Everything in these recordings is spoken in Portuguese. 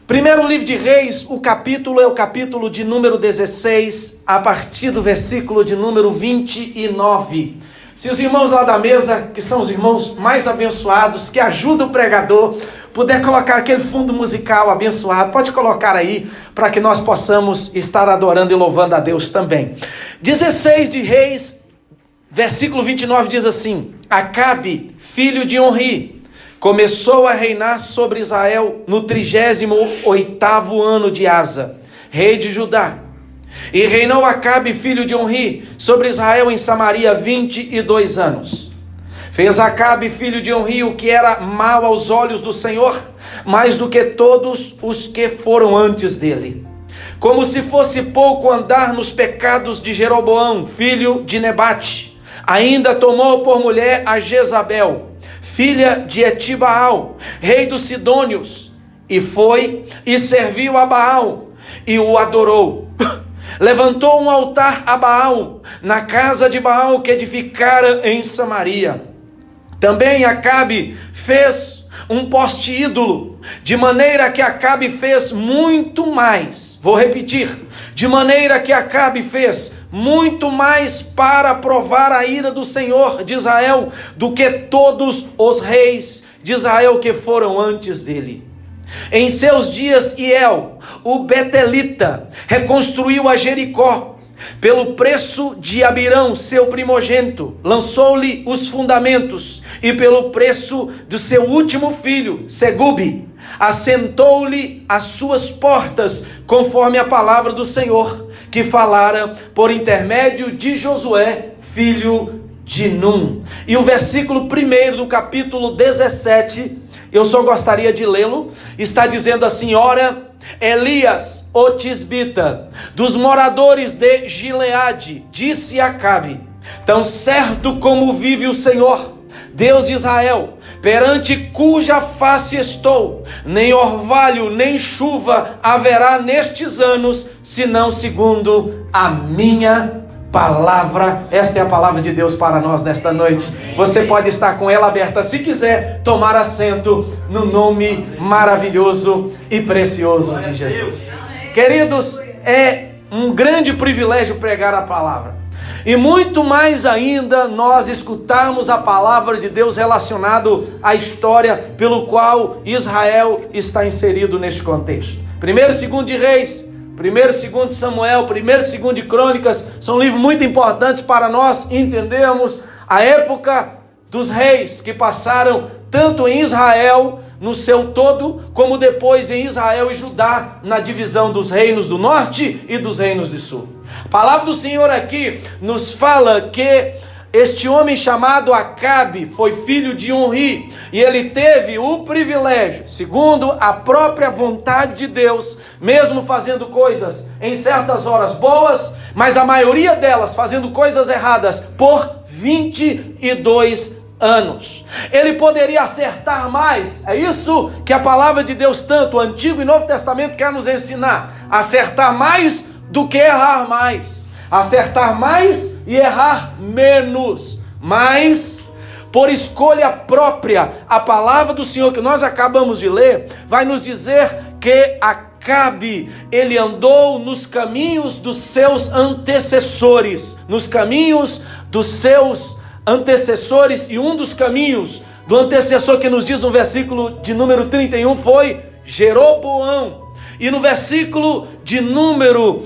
Primeiro livro de Reis, o capítulo é o capítulo de número 16, a partir do versículo de número 29. Se os irmãos lá da mesa, que são os irmãos mais abençoados, que ajudam o pregador, puder colocar aquele fundo musical abençoado, pode colocar aí, para que nós possamos estar adorando e louvando a Deus também. 16 de Reis, versículo 29 diz assim: Acabe, filho de Onri, começou a reinar sobre Israel no 38º ano de Asa, rei de Judá. E reinou Acabe, filho de Onri, sobre Israel em Samaria 22 anos. Fez Acabe, filho de Onri, o que era mal aos olhos do Senhor, mais do que todos os que foram antes dele. Como se fosse pouco andar nos pecados de Jeroboão, filho de Nebate. Ainda tomou por mulher a Jezabel, filha de Etibaal, rei dos Sidônios, e foi e serviu a Baal, e o adorou. Levantou um altar a Baal, na casa de Baal que edificara em Samaria. Também Acabe fez um poste ídolo, de maneira que Acabe fez muito mais. Vou repetir, de maneira que Acabe fez muito mais para provar a ira do Senhor de Israel do que todos os reis de Israel que foram antes dele. Em seus dias, Iel, o Betelita, reconstruiu a Jericó pelo preço de Abirão, seu primogênito, lançou-lhe os fundamentos, e pelo preço do seu último filho, Segube, assentou-lhe as suas portas, conforme a palavra do Senhor, que falara por intermédio de Josué, filho de Num. E o versículo 1 do capítulo 17, eu só gostaria de lê-lo, está dizendo assim: Ora, Elias, o tisbita, dos moradores de Gileade, disse a Acabe: Tão certo como vive o Senhor, Deus de Israel, perante cuja face estou, nem orvalho nem chuva haverá nestes anos, senão segundo a minha palavra. Esta é a palavra de Deus para nós nesta noite. Você pode estar com ela aberta, se quiser tomar assento, no nome maravilhoso e precioso de Jesus. Queridos, é um grande privilégio pregar a palavra, e muito mais ainda nós escutarmos a palavra de Deus relacionado à história pelo qual Israel está inserido neste contexto. 1º e 2º de Reis, 1º e 2º de Samuel, 1º e 2º de Crônicas, são livros muito importantes para nós entendermos a época dos reis que passaram tanto em Israel no seu todo, como depois em Israel e Judá, na divisão dos reinos do norte e dos reinos do sul. A palavra do Senhor aqui nos fala que este homem chamado Acabe foi filho de Onri, e ele teve o privilégio, segundo a própria vontade de Deus, mesmo fazendo coisas em certas horas boas, mas a maioria delas fazendo coisas erradas, por 22 anos. Ele poderia acertar mais. É isso que a palavra de Deus, tanto o Antigo e Novo Testamento, quer nos ensinar: acertar mais do que errar mais. Acertar mais e errar menos. Mas, por escolha própria, a palavra do Senhor que nós acabamos de ler vai nos dizer que Acabe, ele andou nos caminhos dos seus antecessores, nos caminhos dos seus antecessores, e um dos caminhos do antecessor que nos diz no versículo de número 31 foi Jeroboão, e no versículo de número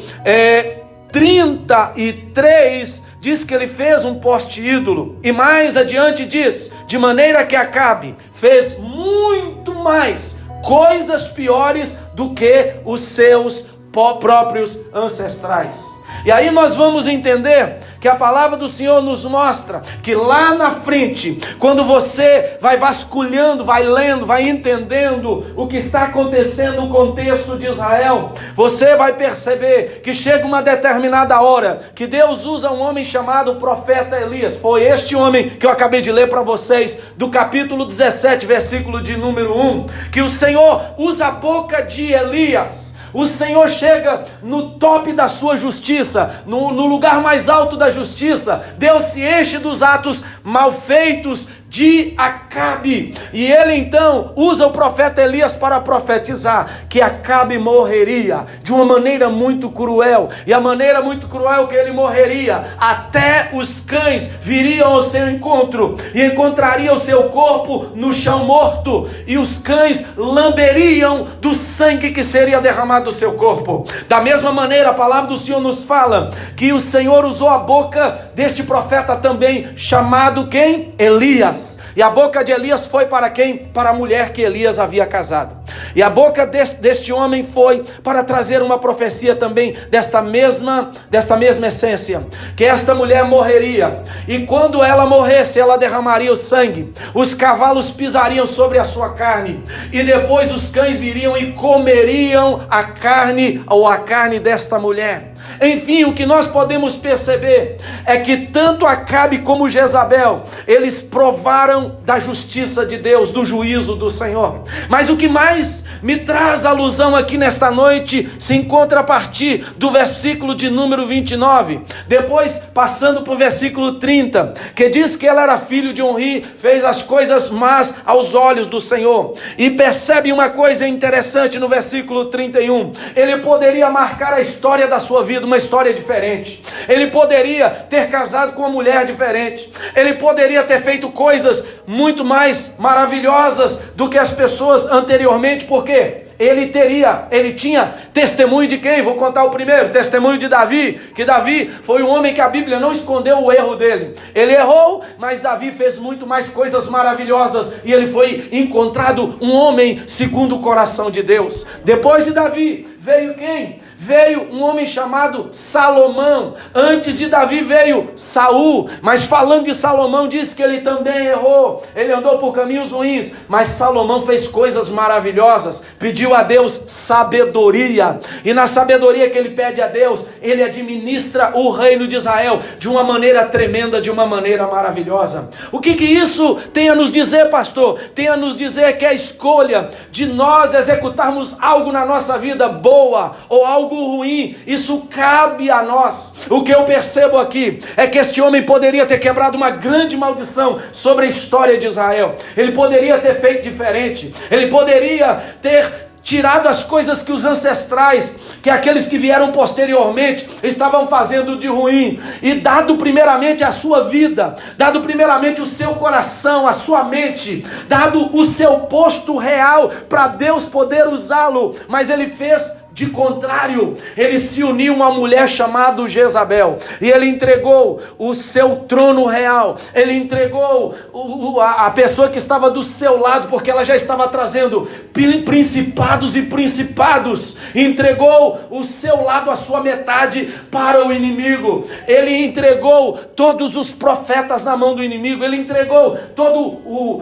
33 diz que ele fez um poste ídolo, e mais adiante diz: de maneira que Acabe fez muito mais coisas piores do que os seus próprios ancestrais. E aí nós vamos entender que a palavra do Senhor nos mostra que lá na frente, quando você vai vasculhando, vai lendo, vai entendendo o que está acontecendo no contexto de Israel, você vai perceber que chega uma determinada hora que Deus usa um homem chamado profeta Elias. Foi este homem que eu acabei de ler para vocês, do capítulo 17, versículo de número 1, que o Senhor usa a boca de Elias. O Senhor chega no top da sua justiça, no lugar mais alto da justiça. Deus se enche dos atos mal feitos de Acabe. E ele então usa o profeta Elias para profetizar que Acabe morreria de uma maneira muito cruel. E a maneira muito cruel que ele morreria, até os cães viriam ao seu encontro e encontrariam o seu corpo no chão morto, e os cães lamberiam do sangue que seria derramado do seu corpo. Da mesma maneira, a palavra do Senhor nos fala que o Senhor usou a boca deste profeta também, chamado quem? Elias. E a boca de Elias foi para quem? Para a mulher que Elias havia casado. E a boca deste homem foi para trazer uma profecia também desta mesma essência, que esta mulher morreria, e quando ela morresse, ela derramaria o sangue, os cavalos pisariam sobre a sua carne, e depois os cães viriam e comeriam a carne desta mulher. Enfim, o que nós podemos perceber é que tanto Acabe como Jezabel, eles provaram da justiça de Deus, do juízo do Senhor. Mas o que mais me traz alusão aqui nesta noite se encontra a partir do versículo de número 29, depois passando para o versículo 30, que diz que ela era filho de Onri, fez as coisas más aos olhos do Senhor. E percebe uma coisa interessante no versículo 31, ele poderia marcar a história da sua vida, uma história diferente. Ele poderia ter casado com uma mulher diferente. Ele poderia ter feito coisas muito mais maravilhosas do que as pessoas anteriormente, porque ele tinha testemunho de quem? Vou contar o primeiro, testemunho de Davi, que Davi foi um homem que a Bíblia não escondeu o erro dele. Ele errou, mas Davi fez muito mais coisas maravilhosas, e ele foi encontrado um homem segundo o coração de Deus. Depois de Davi, veio quem? Veio um homem chamado Salomão. Antes de Davi veio Saul, mas falando de Salomão, diz que ele também errou, ele andou por caminhos ruins, mas Salomão fez coisas maravilhosas, pediu a Deus sabedoria, e na sabedoria que ele pede a Deus, ele administra o reino de Israel de uma maneira tremenda, de uma maneira maravilhosa. O que isso tem a nos dizer, pastor? Tem a nos dizer que a escolha de nós executarmos algo na nossa vida boa ou algo ruim, isso cabe a nós. O que eu percebo aqui é que este homem poderia ter quebrado uma grande maldição sobre a história de Israel. Ele poderia ter feito diferente. Ele poderia ter tirado as coisas que os ancestrais, que aqueles que vieram posteriormente estavam fazendo de ruim, e dado primeiramente a sua vida, dado primeiramente o seu coração, a sua mente, dado o seu posto real para Deus poder usá-lo. Mas ele fez de contrário. Ele se uniu a uma mulher chamada Jezabel, e ele entregou o seu trono real, ele entregou a pessoa que estava do seu lado, porque ela já estava trazendo principados e principados, entregou o seu lado, a sua metade, para o inimigo. Ele entregou todos os profetas na mão do inimigo, ele entregou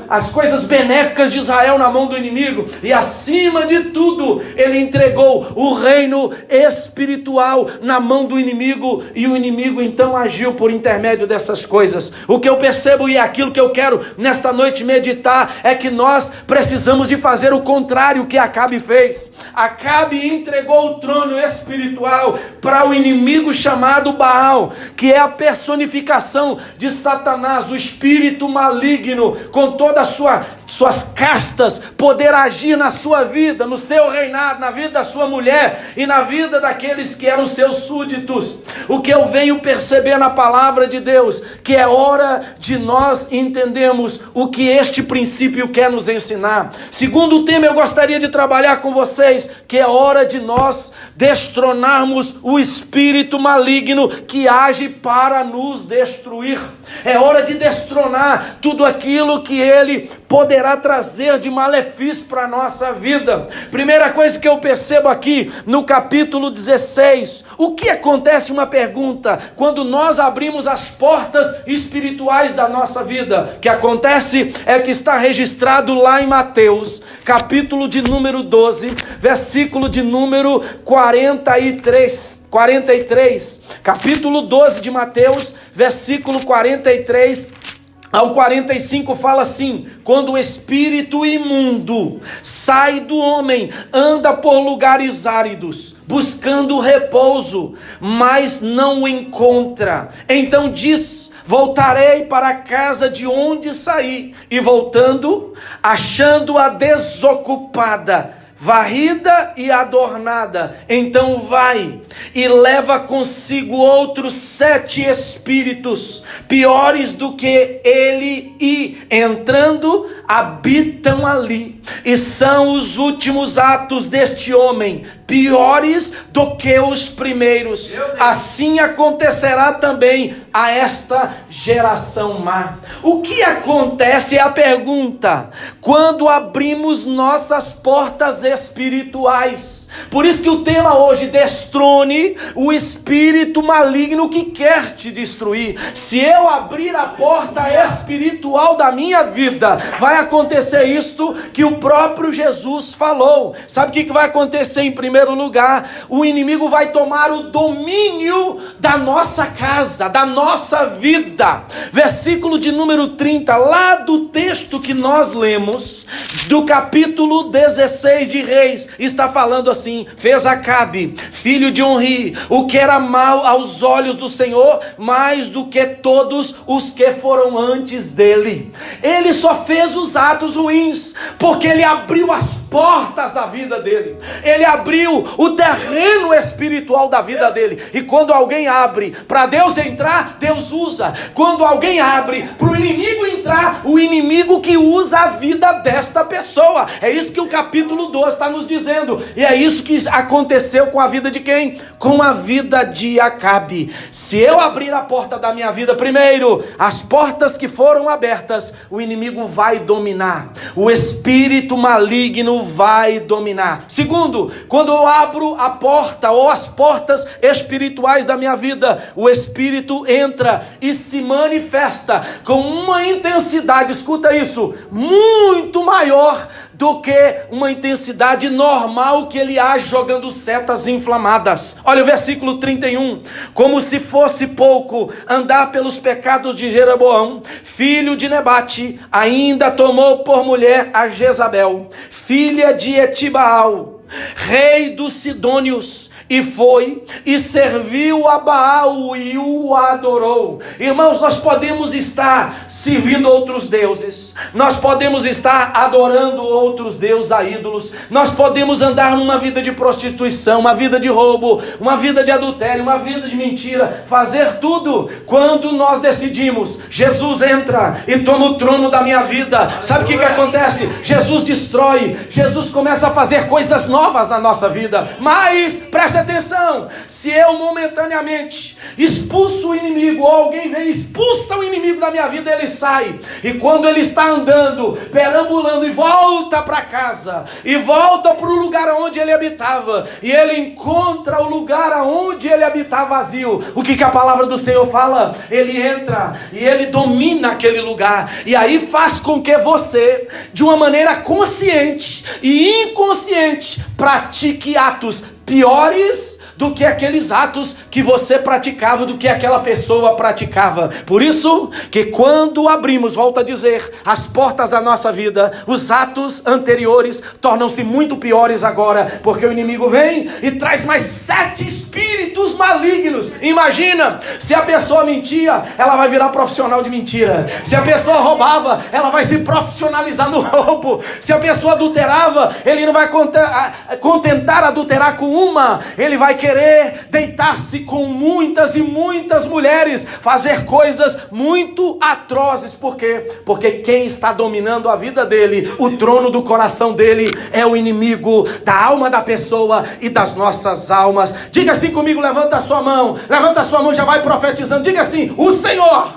as coisas benéficas de Israel na mão do inimigo, e acima de tudo, ele entregou o reino espiritual na mão do inimigo, e o inimigo então agiu por intermédio dessas coisas. O que eu percebo, e é aquilo que eu quero nesta noite meditar, é que nós precisamos de fazer o contrário que Acabe fez. Acabe entregou o trono espiritual para o inimigo chamado Baal, que é a personificação de Satanás, do espírito maligno, com toda a suas castas, poder agir na sua vida, no seu reinado, na vida da sua mulher e na vida daqueles que eram seus súditos. O que eu venho perceber na palavra de Deus, que é hora de nós entendermos o que este princípio quer nos ensinar. Segundo tema, eu gostaria de trabalhar com vocês, que é hora de nós destronarmos o espírito maligno que age para nos destruir. É hora de destronar tudo aquilo que ele poderá trazer de malefício para a nossa vida. Primeira coisa que eu percebo aqui no capítulo 16, o que acontece, uma pergunta, quando nós abrimos as portas espirituais da nossa vida? O que acontece é que está registrado lá em Mateus, capítulo de número 12, versículo de número 43, capítulo 12 de Mateus, versículo 43 ao 45 fala assim: quando o espírito imundo sai do homem, anda por lugares áridos, buscando repouso, mas não o encontra. Então diz: voltarei para a casa de onde saí, e voltando, achando-a desocupada, varrida e adornada, então vai e leva consigo outros 7 espíritos, piores do que ele, e entrando, habitam ali. E são os últimos atos deste homem, piores do que os primeiros. Assim acontecerá também a esta geração má. O que acontece é a pergunta: quando abrimos nossas portas espirituais? Por isso que o tema hoje: destrone o espírito maligno que quer te destruir. Se eu abrir a porta espiritual da minha vida, vai acontecer isto que o próprio Jesus falou. Sabe o que vai acontecer em primeiro lugar? O inimigo vai tomar o domínio da nossa casa, da nossa vida. Versículo de número 30, lá do texto que nós lemos, do capítulo 16 de Reis, está falando assim: fez Acabe, filho de Onri, o que era mal aos olhos do Senhor, mais do que todos os que foram antes dele. Ele só fez os atos ruins, porque ele abriu as portas da vida dele, ele abriu o terreno espiritual da vida dele. E quando alguém abre para Deus entrar, Deus usa. Quando alguém abre para o inimigo entrar, o inimigo que usa a vida desta pessoa. É isso que o capítulo 12 está nos dizendo. E é isso que aconteceu com a vida de quem? Com a vida de Acabe. Se eu abrir a porta da minha vida primeiro, as portas que foram abertas, o inimigo vai dominar, o espírito maligno vai dominar. Segundo, quando eu abro a porta ou as portas espirituais da minha vida, o espírito entra e se manifesta com uma intensidade, escuta isso, muito maior do que uma intensidade normal que ele age jogando setas inflamadas. Olha o versículo 31. Como se fosse pouco andar pelos pecados de Jeroboão, filho de Nebate, ainda tomou por mulher a Jezabel, filha de Etibaal, rei dos Sidônios, e foi e serviu a Baal e o adorou. Irmãos, nós podemos estar servindo outros deuses, nós podemos estar adorando outros deuses a ídolos, nós podemos andar numa vida de prostituição, uma vida de roubo, uma vida de adultério, uma vida de mentira, fazer tudo. Quando nós decidimos, Jesus entra e toma o trono da minha vida, sabe o que acontece? Jesus destrói, Jesus começa a fazer coisas novas na nossa vida. Mas presta atenção, se eu momentaneamente expulso o inimigo, ou alguém vem e expulsa o inimigo da minha vida, ele sai, e quando ele está andando, perambulando, e volta para casa, e volta para o lugar onde ele habitava, e ele encontra o lugar onde ele habitava vazio, o que a palavra do Senhor fala? Ele entra, e ele domina aquele lugar, e aí faz com que você, de uma maneira consciente e inconsciente, pratique atos piores do que aqueles atos que você praticava, do que aquela pessoa praticava. Por isso que quando abrimos, volto a dizer, as portas da nossa vida, os atos anteriores tornam-se muito piores agora, porque o inimigo vem e traz mais 7 espíritos malignos. Imagina, se a pessoa mentia, ela vai virar profissional de mentira. Se a pessoa roubava, ela vai se profissionalizar no roubo. Se a pessoa adulterava, ele não vai contentar adulterar com uma, ele vai querer deitar-se com muitas e muitas mulheres, fazer coisas muito atrozes. Por quê? Porque quem está dominando a vida dele, o trono do coração dele, é o inimigo da alma da pessoa e das nossas almas. Diga assim comigo, levanta a sua mão, já vai profetizando, diga assim: o Senhor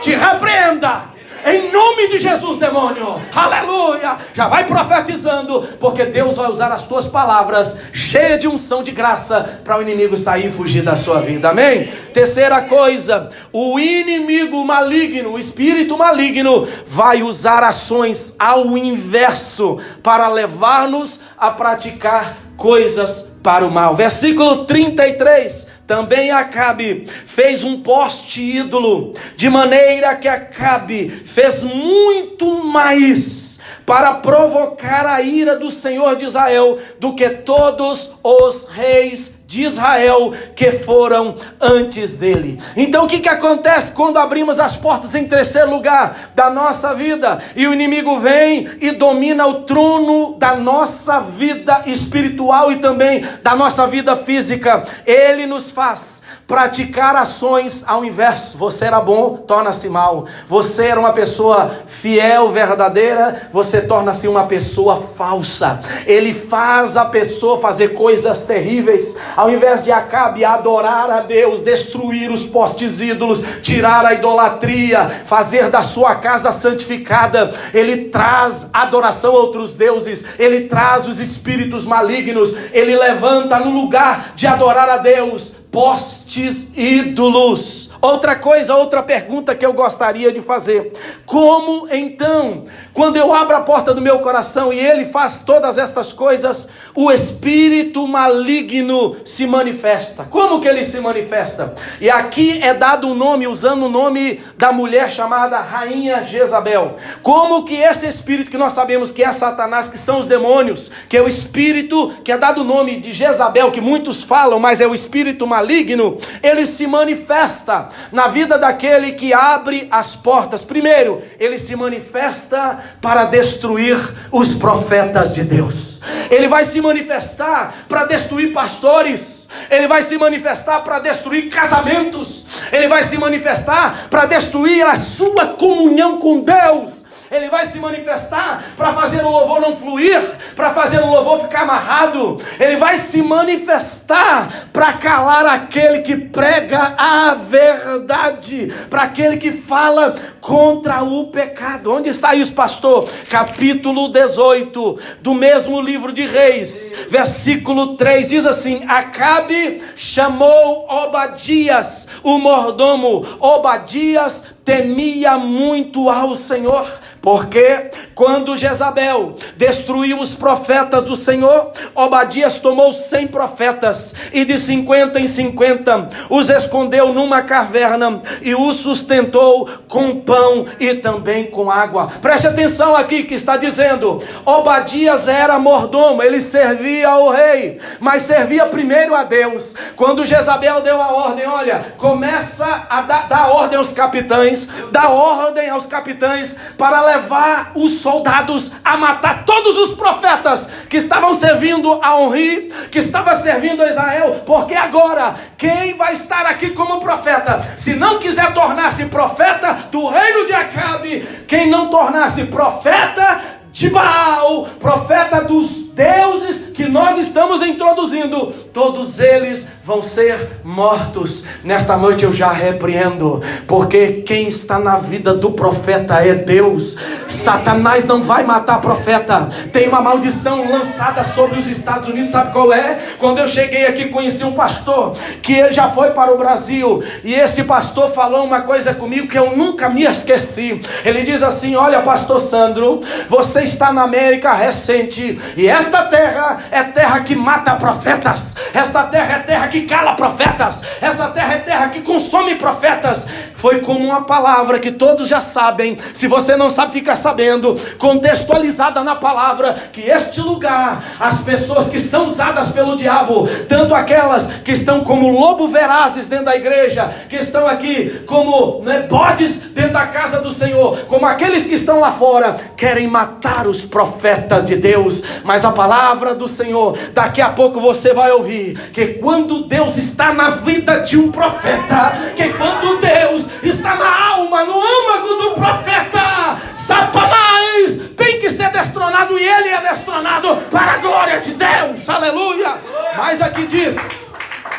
te repreenda em nome de Jesus, demônio. Aleluia. Já vai profetizando, porque Deus vai usar as tuas palavras cheias de unção de graça para o inimigo sair e fugir da sua vida. Amém? Terceira coisa, o inimigo maligno, o espírito maligno, vai usar ações ao inverso para levar-nos a praticar coisas para o mal. Versículo 33. Também Acabe fez um poste ídolo, de maneira que Acabe fez muito mais para provocar a ira do Senhor de Israel do que todos os reis de Israel que foram antes dele. Então o que acontece quando abrimos as portas em terceiro lugar da nossa vida e o inimigo vem e domina o trono da nossa vida espiritual e também da nossa vida física? Ele nos faz praticar ações ao inverso. Você era bom, torna-se mal. Você era uma pessoa fiel, verdadeira, você torna-se uma pessoa falsa. Ele faz a pessoa fazer coisas terríveis. Ao invés de Acabe adorar a Deus, destruir os postes ídolos, tirar a idolatria, fazer da sua casa santificada, ele traz adoração a outros deuses, ele traz os espíritos malignos, ele levanta no lugar de adorar a Deus postes ídolos. Outra pergunta que eu gostaria de fazer: como então, quando eu abro a porta do meu coração e ele faz todas estas coisas, o espírito maligno se manifesta? Como que ele se manifesta? E aqui é dado um nome, usando o nome da mulher chamada Rainha Jezabel. Como que esse espírito, que nós sabemos que é Satanás, que são os demônios, que é o espírito que é dado o nome de Jezabel, que muitos falam, mas é o espírito maligno, ele se manifesta na vida daquele que abre as portas. Primeiro, ele se manifesta para destruir os profetas de Deus. Ele vai se manifestar para destruir pastores. Ele vai se manifestar para destruir casamentos. Ele vai se manifestar para destruir a sua comunhão com Deus. Ele vai se manifestar para fazer o louvor não fluir, para fazer o louvor ficar amarrado. Ele vai se manifestar para calar aquele que prega a verdade, para aquele que fala contra o pecado. Onde está isso, pastor? Capítulo 18 do mesmo livro de Reis, versículo 3, diz assim: Acabe chamou Obadias, o mordomo. Obadias temia muito ao Senhor, porque quando Jezabel destruiu os profetas do Senhor, Obadias tomou 100 profetas e de 50 em 50 os escondeu numa caverna e os sustentou com pão e também com água. Preste atenção aqui que está dizendo: Obadias era mordomo, ele servia ao rei, mas servia primeiro a Deus. Quando Jezabel deu a ordem, olha, começa a dar ordem aos capitães, dá ordem aos capitães para levar os soldados a matar todos os profetas que estavam servindo a Onri, que estava servindo a Israel, porque agora quem vai estar aqui como profeta, se não quiser tornar-se profeta do reino de Acabe, quem não tornar-se profeta de Baal, profeta dos deuses que nós estamos introduzindo, todos eles vão ser mortos. Nesta noite eu já repreendo, porque quem está na vida do profeta é Deus. Satanás não vai matar profeta. Tem uma maldição lançada sobre os Estados Unidos, sabe qual é? Quando eu cheguei aqui, conheci um pastor, que ele já foi para o Brasil, e esse pastor falou uma coisa comigo que eu nunca me esqueci. Ele diz assim: olha, pastor Sandro, você está na América recente, e esta terra é terra que mata profetas, esta terra é terra que cala profetas, essa terra é terra que consome profetas. Foi como uma palavra que todos já sabem, se você não sabe, fica sabendo, contextualizada na palavra, que este lugar, as pessoas que são usadas pelo diabo, tanto aquelas que estão como lobo verazes dentro da igreja, que estão aqui como bodes dentro da casa do Senhor, como aqueles que estão lá fora, querem matar os profetas de Deus. Mas a palavra do Senhor, daqui a pouco você vai ouvir, que quando Deus está na vida de um profeta, que quando Deus está na alma, no âmago do profeta, Satanás tem que ser destronado, e ele é destronado para a glória de Deus, aleluia. Mas aqui diz,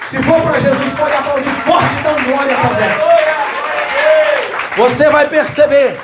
se for para Jesus, pode aplaudir forte, dando glória também. Você vai perceber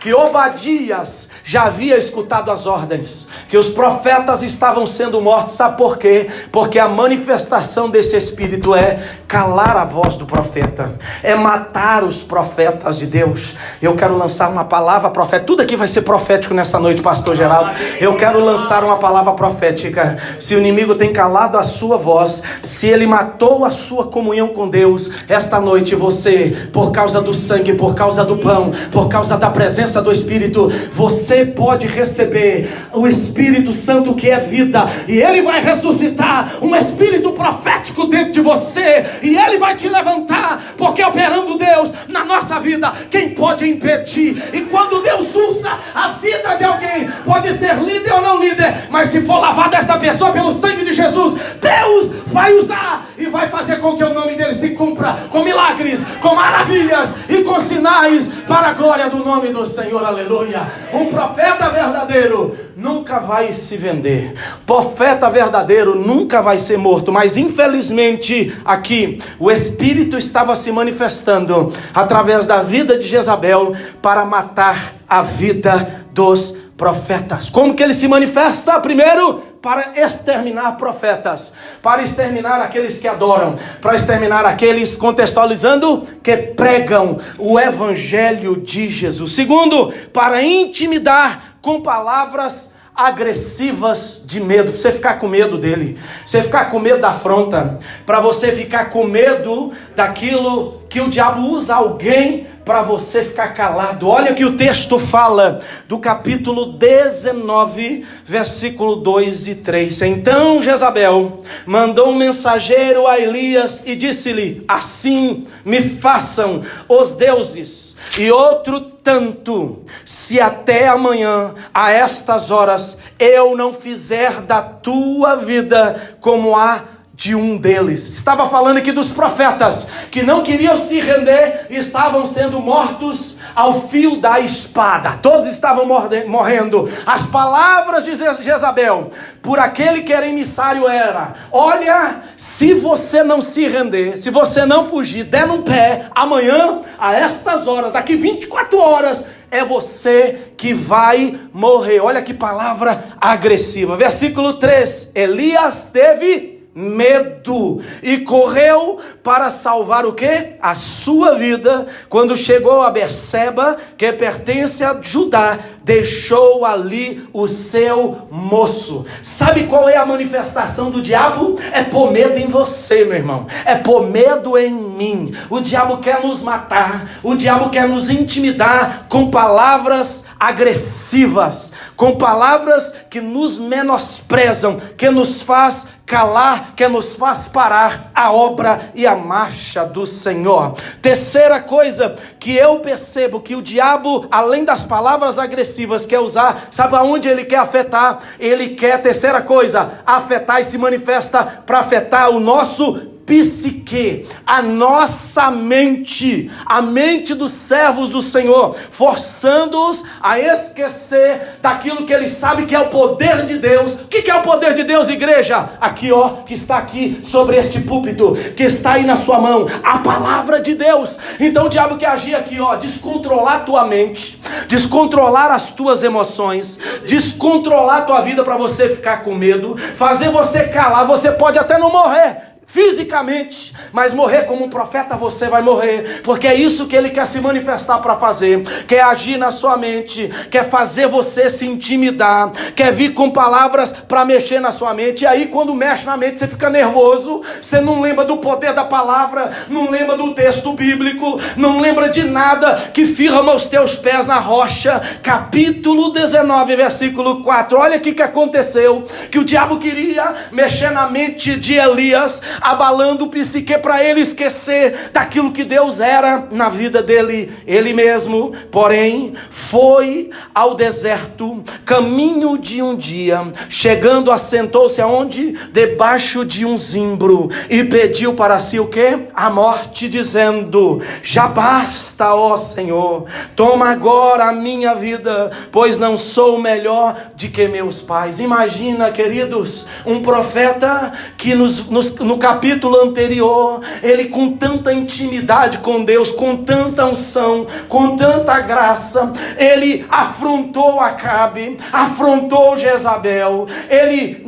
que Obadias já havia escutado as ordens, que os profetas estavam sendo mortos. Sabe por quê? Porque a manifestação desse espírito é calar a voz do profeta, é matar os profetas de Deus. Eu quero lançar uma palavra profética. Tudo aqui vai ser profético nessa noite, pastor Geraldo. Eu quero lançar uma palavra profética. Se o inimigo tem calado a sua voz, se ele matou a sua comunhão com Deus, esta noite você, por causa do sangue, por causa do pão, por causa da presença do Espírito, você você pode receber o Espírito Santo, que é vida, e ele vai ressuscitar um espírito profético dentro de você, e ele vai te levantar, porque operando Deus na nossa vida, quem pode impedir? E quando Deus usa a vida de alguém, pode ser líder ou não líder, mas se for lavada esta pessoa pelo sangue de Jesus, Deus vai usar e vai fazer com que o nome dele se cumpra com milagres, com maravilhas e com sinais, para a glória do nome do Senhor. Aleluia. Um profeta verdadeiro nunca vai se vender, profeta verdadeiro nunca vai ser morto. Mas infelizmente aqui o Espírito estava se manifestando através da vida de Jezabel para matar a vida dos profetas. Como que ele se manifesta? Primeiro, para exterminar profetas, para exterminar aqueles que adoram, para exterminar aqueles, contextualizando, que pregam o evangelho de Jesus. Segundo, para intimidar com palavras agressivas de medo, para você ficar com medo dele, você ficar com medo da afronta, para você ficar com medo daquilo que o diabo usa alguém para você ficar calado. Olha que o texto fala do capítulo 19, versículo 2 e 3. Então Jezabel mandou um mensageiro a Elias e disse-lhe: assim me façam os deuses, e outro tanto, se até amanhã, a estas horas, eu não fizer da tua vida como a de um deles. Estava falando aqui dos profetas que não queriam se render e estavam sendo mortos ao fio da espada. Todos estavam morrendo. As palavras de Jezabel por aquele que era emissário era: olha, se você não se render, se você não fugir, der num pé, amanhã, a estas horas, daqui 24 horas, é você que vai morrer. Olha que palavra agressiva. Versículo 3. Elias teve medo e correu para salvar o quê? A sua vida. Quando chegou a Berseba, que pertence a Judá, deixou ali o seu moço. Sabe qual é a manifestação do diabo? É pôr medo em você, meu irmão. É pôr medo em mim. O diabo quer nos matar. O diabo quer nos intimidar com palavras agressivas, com palavras que nos menosprezam, que nos faz calar, que nos faz parar a obra e a marcha do Senhor. Terceira coisa que eu percebo, que o diabo, além das palavras agressivas, quer usar, sabe aonde ele quer afetar? Ele quer, terceira coisa, afetar, e se manifesta para afetar o nosso psique, a nossa mente, a mente dos servos do Senhor, forçando-os a esquecer daquilo que eles sabem que é o poder de Deus. O que é o poder de Deus, igreja? Aqui, ó, que está aqui sobre este púlpito, que está aí na sua mão, a palavra de Deus. Então o diabo quer agir aqui, ó, descontrolar a tua mente, descontrolar as tuas emoções, descontrolar a tua vida para você ficar com medo, fazer você calar. Você pode até não morrer fisicamente, mas morrer como um profeta você vai morrer, porque é isso que ele quer se manifestar para fazer, quer agir na sua mente, quer fazer você se intimidar, quer vir com palavras para mexer na sua mente. E aí quando mexe na mente você fica nervoso, você não lembra do poder da palavra, não lembra do texto bíblico, não lembra de nada que firma os teus pés na rocha. Capítulo 19, versículo 4, olha o que aconteceu, que o diabo queria mexer na mente de Elias, abalando o psique para ele esquecer daquilo que Deus era na vida dele. Ele mesmo, porém, foi ao deserto, caminho de um dia, chegando, assentou-se aonde? Debaixo de um zimbro, e pediu para si o quê? A morte, dizendo: já basta, ó Senhor, toma agora a minha vida, pois não sou melhor de que meus pais. Imagina, queridos, um profeta que no capítulo anterior, ele com tanta intimidade com Deus, com tanta unção, com tanta graça, ele afrontou Acabe, afrontou Jezabel, ele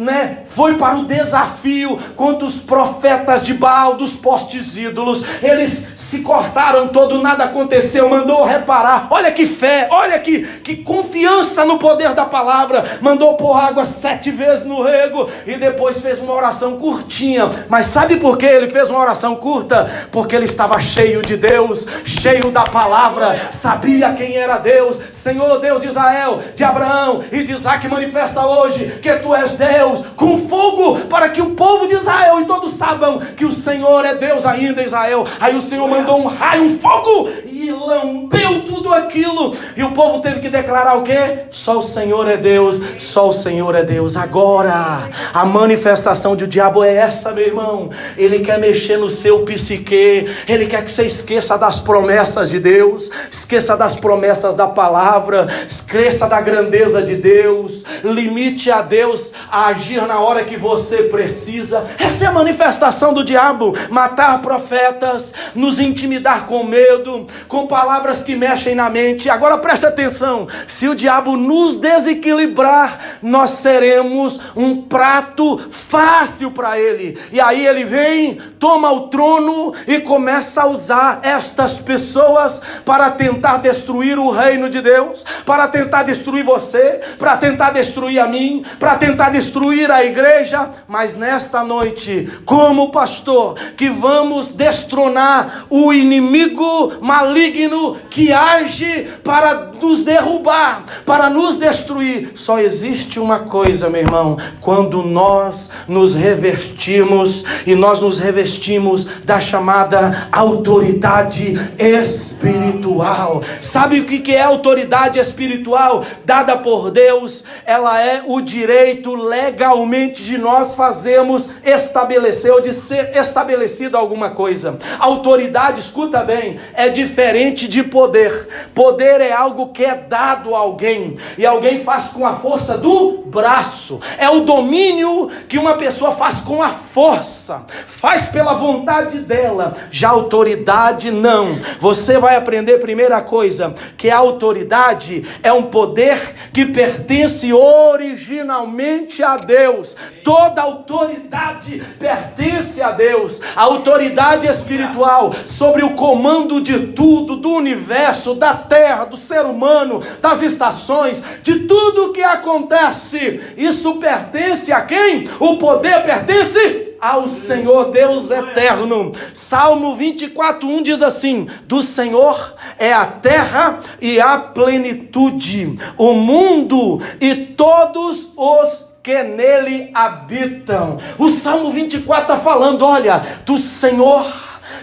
foi para o desafio contra os profetas de Baal, dos postes ídolos. Eles se cortaram todo, nada aconteceu, mandou reparar. Olha que fé, olha que confiança no poder da palavra. Mandou pôr água 7 vezes no rego e depois fez uma oração curtinha. Mas sabe por que ele fez uma oração curta? Porque ele estava cheio de Deus, cheio da palavra, sabia quem era Deus. Senhor, Deus de Israel, de Abraão e de Isaac, manifesta hoje que tu és Deus com fogo, para que o povo de Israel e todos saibam que o Senhor é Deus ainda em Israel. Aí o Senhor mandou um raio, um fogo, e lambeu tudo aquilo, e o povo teve que declarar o quê? Só o Senhor é Deus, só o Senhor é Deus. Agora, a manifestação do diabo é essa, meu irmão. Ele quer mexer no seu psique, ele quer que você esqueça das promessas de Deus, esqueça das promessas da palavra, esqueça da grandeza de Deus, limite a Deus a agir na hora que você precisa. Essa é a manifestação do diabo: matar profetas, nos intimidar com medo, com palavras que mexem na mente. Agora preste atenção: se o diabo nos desequilibrar, nós seremos um prato fácil para ele. E aí ele vem, toma o trono e começa a usar estas pessoas para tentar destruir o reino de Deus, para tentar destruir você, para tentar destruir a mim, para tentar destruir a igreja. Mas nesta noite, como pastor, que vamos destronar o inimigo maligno que age para nos derrubar, para nos destruir. Só existe uma coisa, meu irmão: quando nós nos revestimos, e nós nos revestimos da chamada autoridade espiritual. Sabe o que é autoridade espiritual dada por Deus? Ela é o direito legalmente de nós fazermos estabelecer, ou de ser estabelecida alguma coisa. Autoridade, escuta bem, é diferente de poder. Poder é algo que é dado a alguém, e alguém faz com a força do braço. É o domínio que uma pessoa faz com a força, faz pela vontade dela. Já autoridade não. Você vai aprender, primeira coisa, que a autoridade é um poder que pertence originalmente a Deus. Toda autoridade pertence a Deus. A autoridade espiritual sobre o comando de tudo, do universo, da terra, do ser humano, das estações, de tudo que acontece. Isso pertence a quem? O poder pertence ao Senhor Deus eterno. Salmo 24:1 diz assim: do Senhor é a terra e a plenitude, o mundo e todos os que nele habitam. O Salmo 24 está falando: olha, do Senhor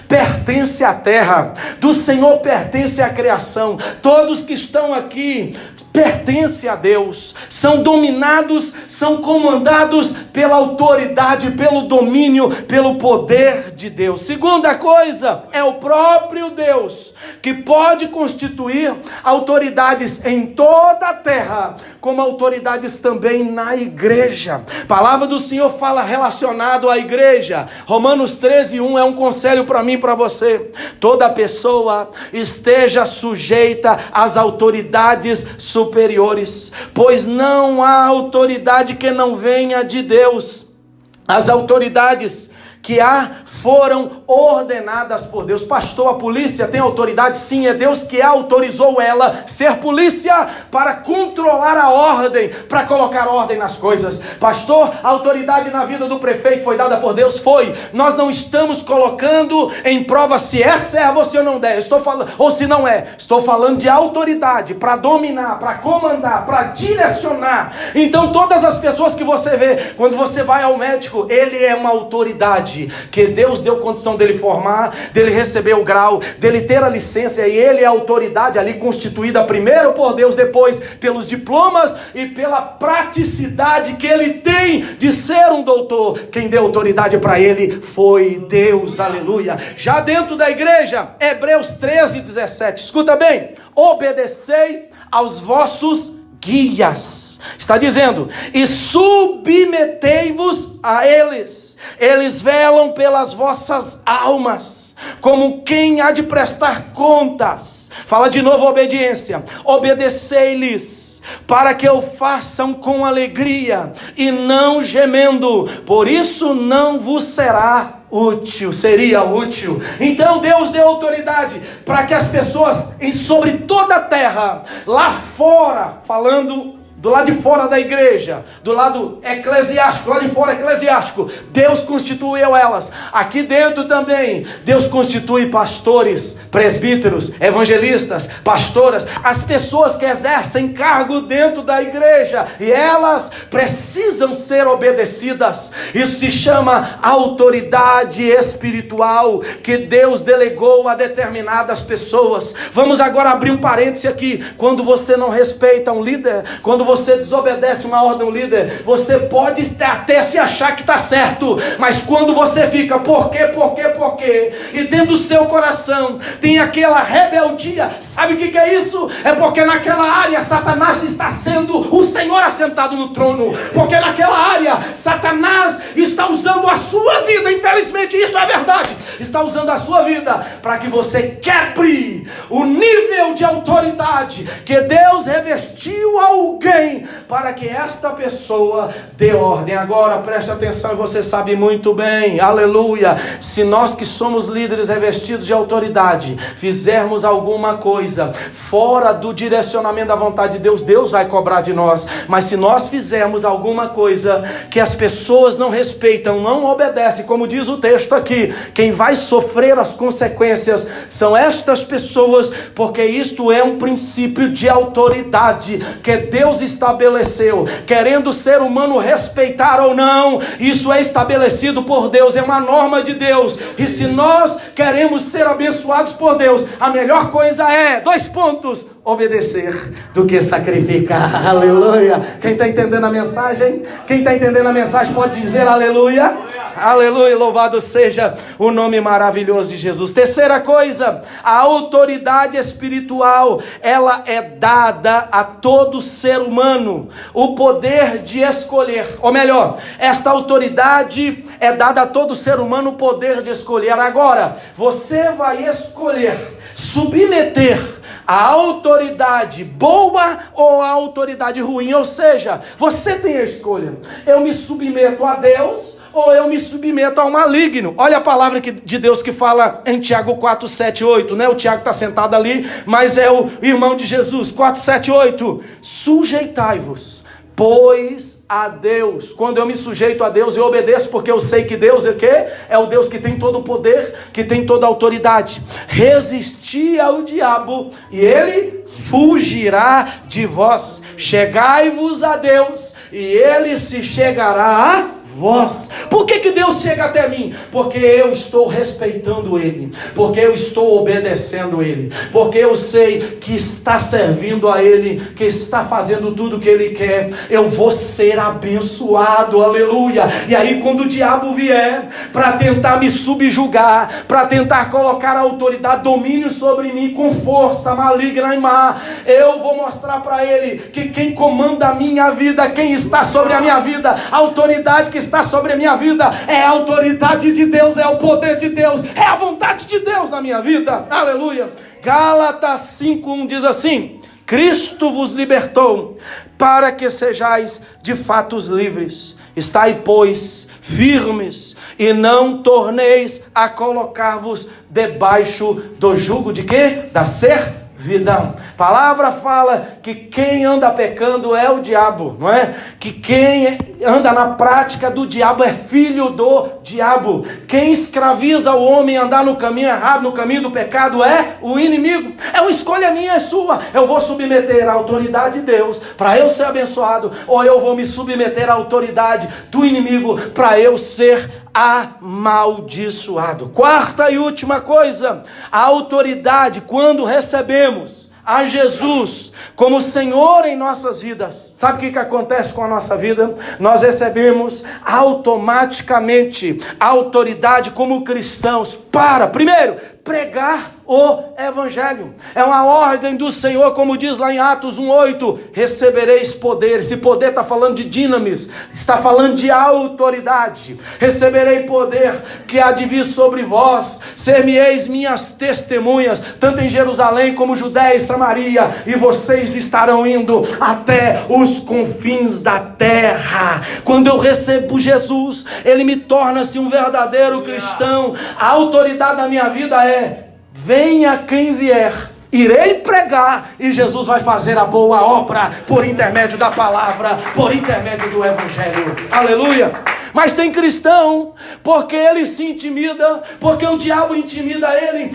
pertence a terra, do Senhor pertence a criação. Todos que estão aqui pertence a Deus, são dominados, são comandados pela autoridade, pelo domínio, pelo poder de Deus. Segunda coisa, é o próprio Deus que pode constituir autoridades em toda a terra, como autoridades também na igreja. A palavra do Senhor fala relacionado à igreja. Romanos 13:1 é um conselho para mim e para você: toda pessoa esteja sujeita às autoridades superiores, pois não há autoridade que não venha de Deus. As autoridades que há foram ordenadas por Deus. Pastor, a polícia tem autoridade? Sim, é Deus que autorizou ela ser polícia para controlar a ordem, para colocar ordem nas coisas. Pastor, a autoridade na vida do prefeito foi dada por Deus? Foi. Nós não estamos colocando em prova se é servo ou se não der. Estou falando, ou se não é. Estou falando de autoridade para dominar, para comandar, para direcionar. Então todas as pessoas que você vê, quando você vai ao médico, ele é uma autoridade que Deus deu condição dele formar, dele receber o grau, dele ter a licença, e ele é a autoridade ali constituída primeiro por Deus, depois pelos diplomas e pela praticidade que ele tem de ser um doutor. Quem deu autoridade para ele foi Deus, aleluia. Já dentro da igreja, Hebreus 13:17, escuta bem: obedecei aos vossos guias. Está dizendo: e submetei-vos a eles, eles velam pelas vossas almas, como quem há de prestar contas. Fala de novo, obediência. Obedecei-lhes, para que o façam com alegria e não gemendo, por isso não vos seria útil. Então Deus deu autoridade para que as pessoas sobre toda a terra, lá fora, falando do lado de fora da igreja, do lado eclesiástico, lá de fora eclesiástico, Deus constituiu elas. Aqui dentro também, Deus constitui pastores, presbíteros, evangelistas, pastoras, as pessoas que exercem cargo dentro da igreja, e elas precisam ser obedecidas. Isso se chama autoridade espiritual, que Deus delegou a determinadas pessoas. Vamos agora abrir um parêntese aqui. Quando você não respeita um líder, quando você desobedece uma ordem do líder, você pode até se achar que está certo, mas quando você fica, por quê, e dentro do seu coração tem aquela rebeldia, sabe o que é isso? É porque naquela área Satanás está sendo o Senhor assentado no trono, porque naquela área Satanás está usando a sua vida, infelizmente isso é verdade, está usando a sua vida para que você quebre o nível de autoridade que Deus revestiu a alguém, para que esta pessoa dê ordem. Agora preste atenção, e você sabe muito bem, aleluia, se nós que somos líderes revestidos de autoridade fizermos alguma coisa fora do direcionamento da vontade de Deus, Deus vai cobrar de nós. Mas se nós fizermos alguma coisa que as pessoas não respeitam, não obedecem, como diz o texto aqui, quem vai sofrer as consequências são estas pessoas, porque isto é um princípio de autoridade que Deus estabeleceu, querendo o ser humano respeitar ou não, isso é estabelecido por Deus, é uma norma de Deus. E se nós queremos ser abençoados por Deus, a melhor coisa é, 2 pontos, obedecer do que sacrificar. Aleluia. Quem está entendendo a mensagem? Quem está entendendo a mensagem pode dizer aleluia. Aleluia, louvado seja o nome maravilhoso de Jesus. Terceira coisa, a autoridade espiritual, ela é dada a todo ser humano, o poder de escolher, ou melhor, esta autoridade é dada a todo ser humano, o poder de escolher. Agora, você vai escolher submeter a autoridade boa ou a autoridade ruim, ou seja, você tem a escolha. Eu me submeto a Deus ou eu me submeto ao maligno. Olha a palavra de Deus que fala em Tiago 4, 7, 8, né? O Tiago está sentado ali, mas é o irmão de Jesus. 4, 7, 8. Sujeitai-vos, pois, a Deus. Quando eu me sujeito a Deus, eu obedeço, porque eu sei que Deus é o quê? É o Deus que tem todo o poder, que tem toda a autoridade. Resisti ao diabo e ele fugirá de vós. Chegai-vos a Deus e ele se chegará a vós. Por que Deus chega até mim? Porque eu estou respeitando Ele, porque eu estou obedecendo Ele, porque eu sei que está servindo a Ele, que está fazendo tudo o que Ele quer. Eu vou ser abençoado, aleluia. E aí quando o diabo vier para tentar me subjugar, para tentar colocar autoridade, domínio sobre mim com força maligna e má, eu vou mostrar para ele que quem comanda a minha vida, quem está sobre a minha vida, a autoridade que está sobre a minha vida é a autoridade de Deus, é o poder de Deus, é a vontade de Deus na minha vida, aleluia. Gálatas 5:1 diz assim: Cristo vos libertou para que sejais de fato livres. Estai, pois, firmes e não torneis a colocar-vos debaixo do jugo de quê? Da servidão. A palavra fala que quem anda pecando é o diabo, não é? Que quem anda na prática do diabo é filho do diabo. Quem escraviza o homem a andar no caminho errado, no caminho do pecado, é o inimigo. É uma escolha minha, é sua. Eu vou submeter a autoridade de Deus para eu ser abençoado, ou eu vou me submeter à autoridade do inimigo para eu ser amaldiçoado. Quarta e última coisa, a autoridade, quando recebemos a Jesus como Senhor em nossas vidas, sabe o que acontece com a nossa vida? Nós recebemos automaticamente a autoridade como cristãos para, primeiro, pregar o evangelho. É uma ordem do Senhor, como diz lá em Atos 1:8, recebereis poder. Esse poder está falando de dinamis, está falando de autoridade. Receberei poder que há de vir sobre vós, ser-me-eis minhas testemunhas, tanto em Jerusalém como Judéia e Samaria, e vocês estarão indo até os confins da terra. Quando eu recebo Jesus, Ele me torna-se um verdadeiro cristão. A autoridade da minha vida é: venha quem vier, irei pregar, e Jesus vai fazer a boa obra por intermédio da palavra, por intermédio do evangelho. Aleluia! Mas tem cristão, porque ele se intimida, porque o diabo intimida ele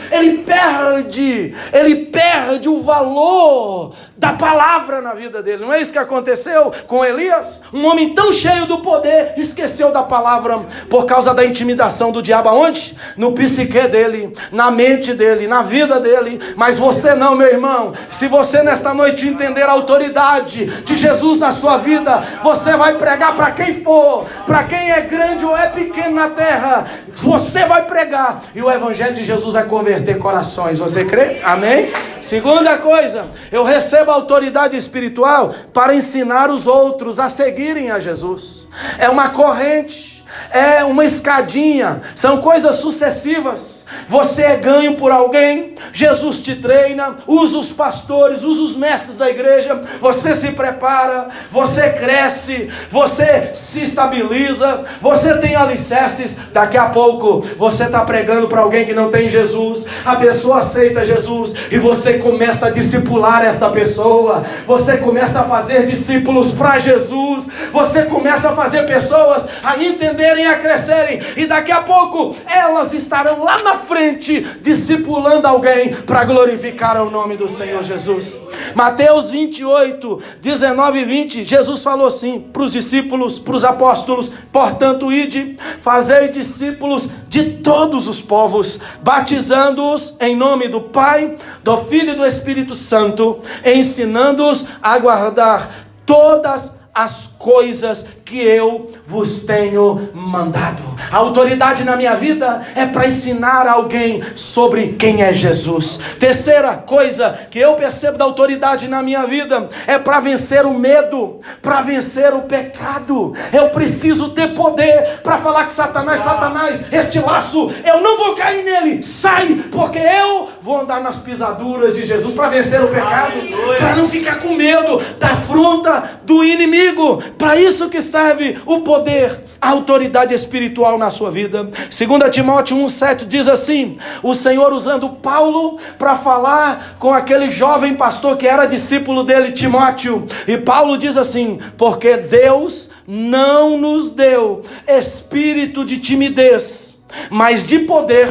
perde o valor da palavra na vida dele. Não é isso que aconteceu com Elias? Um homem tão cheio do poder esqueceu da palavra por causa da intimidação do diabo. Aonde? No psique dele, na mente dele, na vida dele. Mas você não, meu irmão. Se você nesta noite entender a autoridade de Jesus na sua vida, você vai pregar para quem for, para quem é grande ou é pequeno na terra, você vai pregar e o evangelho de Jesus vai converter corações. Você crê? Amém? Segunda coisa, eu recebo a autoridade espiritual para ensinar os outros a seguirem a Jesus. É uma corrente, é uma escadinha, são coisas sucessivas. Você é ganho por alguém, Jesus te treina, usa os pastores, usa os mestres da igreja, você se prepara, você cresce, você se estabiliza, você tem alicerces. Daqui a pouco você está pregando para alguém que não tem Jesus, a pessoa aceita Jesus e você começa a discipular esta pessoa, você começa a fazer discípulos para Jesus, você começa a fazer pessoas a entenderem, a crescerem, e daqui a pouco elas estarão lá na frente, discipulando alguém para glorificar o nome do Senhor Jesus. Mateus 28, 19 e 20, Jesus falou assim para os discípulos, para os apóstolos: portanto, ide, fazei discípulos de todos os povos, batizando-os em nome do Pai, do Filho e do Espírito Santo, ensinando-os a guardar todas as coisas que eu vos tenho mandado. A autoridade na minha vida é para ensinar alguém sobre quem é Jesus. Terceira coisa que eu percebo da autoridade na minha vida é para vencer o medo, para vencer o pecado. Eu preciso ter poder para falar que Satanás, este laço, eu não vou cair nele, sai, porque eu vou andar nas pisaduras de Jesus, para vencer o pecado, para não ficar com medo da afronta do inimigo. Para isso que serve o poder, a autoridade espiritual na sua vida. 2 Timóteo 1,7 diz assim: o Senhor usando Paulo para falar com aquele jovem pastor que era discípulo dele, Timóteo. E Paulo diz assim: porque Deus não nos deu espírito de timidez, mas de poder,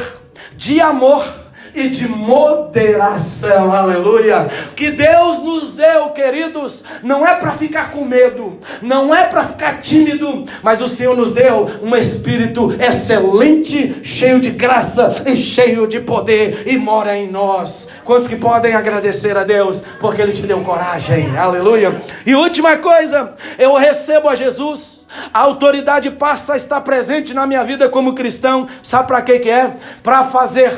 de amor e de moderação. Aleluia. Que Deus nos deu, queridos, não é para ficar com medo, não é para ficar tímido, mas o Senhor nos deu um espírito excelente, cheio de graça e cheio de poder, e mora em nós. Quantos que podem agradecer a Deus porque Ele te deu coragem? Aleluia. E última coisa, eu recebo a Jesus, a autoridade passa a estar presente na minha vida como cristão. Sabe para que é? Para fazer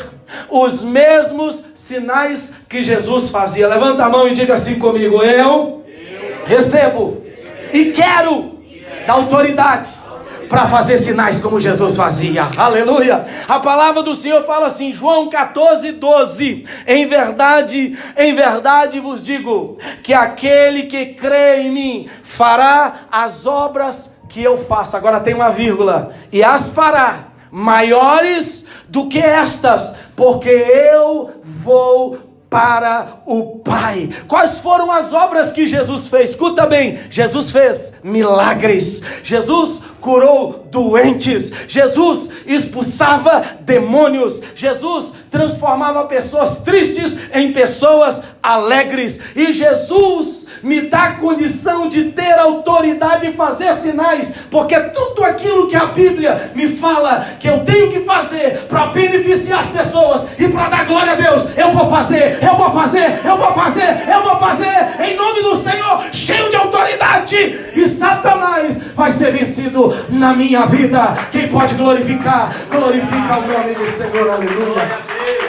os mesmos sinais que Jesus fazia. Levanta a mão e diga assim comigo: eu recebo e quero da autoridade para fazer sinais como Jesus fazia. Aleluia. A palavra do Senhor fala assim, João 14:12: em verdade vos digo, que aquele que crê em mim fará as obras que eu faço. Agora tem uma vírgula: e as fará maiores do que estas, porque eu vou para o Pai. Quais foram as obras que Jesus fez? Escuta bem, Jesus fez milagres, Jesus curou doentes, Jesus expulsava demônios, Jesus transformava pessoas tristes em pessoas alegres, e Jesus me dá condição de ter autoridade e fazer sinais, porque tudo aquilo que a Bíblia me fala que eu tenho que fazer para beneficiar as pessoas e para dar glória a Deus, eu vou fazer, em nome do Senhor, cheio de autoridade, e Satanás vai ser vencido na minha vida. Quem pode glorifica o nome do Senhor. Aleluia.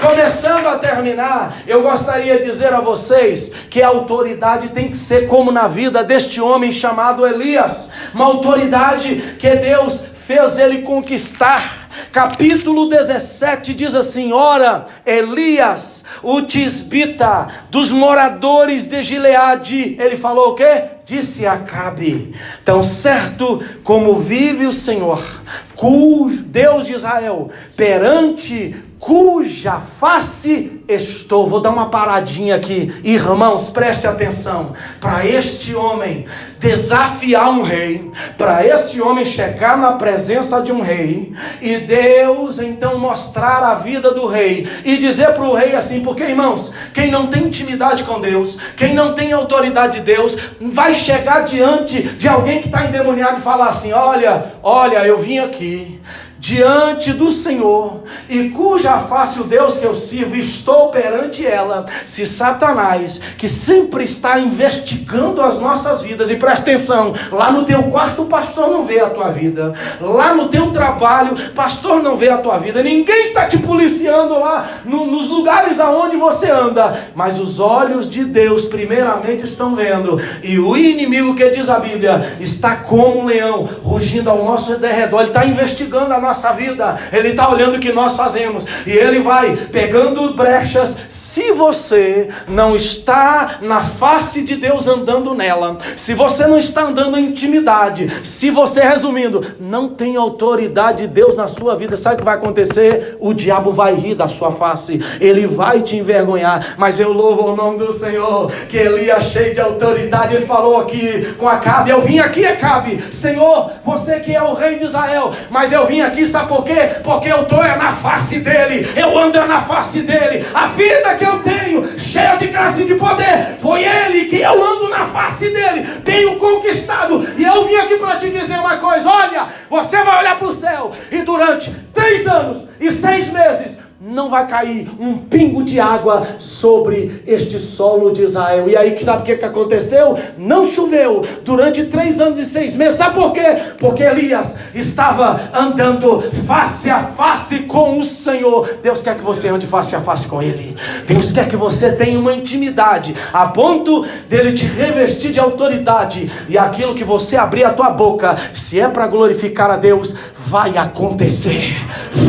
Começando a terminar, eu gostaria de dizer a vocês que a autoridade tem que ser como na vida deste homem chamado Elias, uma autoridade que Deus fez ele conquistar. Capítulo 17 diz assim: ora, Elias, o tisbita, dos moradores de Gileade, ele falou o quê? Disse a Acabe: tão certo como vive o Senhor, Deus de Israel, perante cuja face estou. Vou dar uma paradinha aqui, irmãos, preste atenção. Para este homem desafiar um rei, para esse homem chegar na presença de um rei, e Deus então mostrar a vida do rei, e dizer para o rei assim, porque irmãos, quem não tem intimidade com Deus, quem não tem autoridade de Deus, vai chegar diante de alguém que está endemoniado e falar assim: olha, eu vim aqui diante do Senhor, e cuja face o Deus que eu sirvo, estou perante ela. Se Satanás, que sempre está investigando as nossas vidas, e presta atenção, lá no teu quarto o pastor não vê a tua vida, lá no teu trabalho pastor não vê a tua vida, ninguém está te policiando lá nos lugares aonde você anda, mas os olhos de Deus primeiramente estão vendo, e o inimigo, que diz a Bíblia, está como um leão rugindo ao nosso derredor. Ele está investigando a nossa vida, ele está olhando o que nós fazemos, e ele vai pegando brechas. Se você não está na face de Deus andando nela, se você não está andando em intimidade, se você, resumindo, não tem autoridade de Deus na sua vida, sabe o que vai acontecer? O diabo vai rir da sua face, ele vai te envergonhar. Mas eu louvo o nome do Senhor, que Elias, cheio de autoridade, ele falou aqui com Acabe: eu vim aqui, Acabe, Senhor, você que é o rei de Israel, mas eu vim aqui, sabe por quê? Porque eu estou na face dele, eu ando na face dele, a vida que eu tenho, cheia de graça e de poder, foi ele que eu ando na face dele, tenho conquistado. E eu vim aqui para te dizer uma coisa: olha, você vai olhar para o céu, e durante 3 anos e 6 meses não vai cair um pingo de água sobre este solo de Israel. E aí, sabe o que aconteceu? Não choveu durante 3 anos e 6 meses. Sabe por quê? Porque Elias estava andando face a face com o Senhor. Deus quer que você ande face a face com Ele. Deus quer que você tenha uma intimidade a ponto dele te revestir de autoridade, e aquilo que você abrir a tua boca, se é para glorificar a Deus, vai acontecer.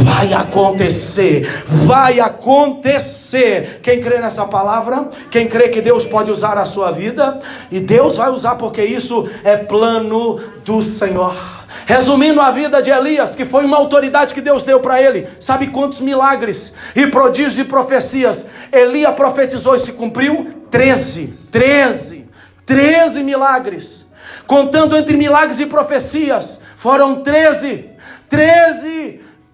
Vai acontecer. Vai acontecer. Quem crê nessa palavra, quem crê que Deus pode usar a sua vida, e Deus vai usar, porque isso é plano do Senhor. Resumindo a vida de Elias, que foi uma autoridade que Deus deu para ele, sabe quantos milagres e prodígios e profecias Elias profetizou e se cumpriu? 13 milagres. Contando entre milagres e profecias, foram 13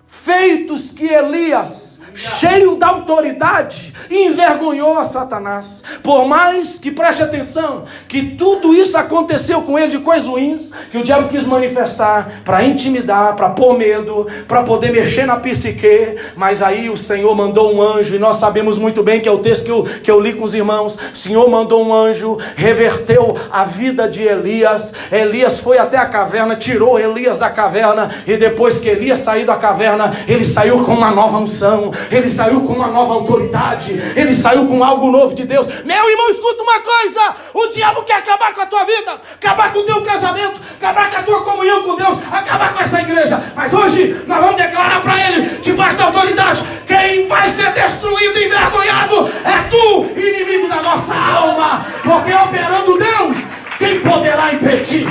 feitos que Elias, cheio da autoridade, envergonhou a Satanás. Por mais que, preste atenção, que tudo isso aconteceu com ele de coisas ruins, que o diabo quis manifestar para intimidar, para pôr medo, para poder mexer na psique, mas aí o Senhor mandou um anjo, e nós sabemos muito bem que é o texto que eu li com os irmãos. O Senhor mandou um anjo, reverteu a vida de Elias. Elias foi até a caverna, tirou Elias da caverna, e depois que Elias saiu da caverna, ele saiu com uma nova unção, ele saiu com uma nova autoridade, ele saiu com algo novo de Deus. Meu irmão, escuta uma coisa: o diabo quer acabar com a tua vida, acabar com o teu casamento, acabar com a tua comunhão com Deus, acabar com essa igreja. Mas hoje nós vamos declarar para ele, debaixo da autoridade: quem vai ser destruído e envergonhado é tu, inimigo da nossa alma, porque operando Deus, quem poderá impedir?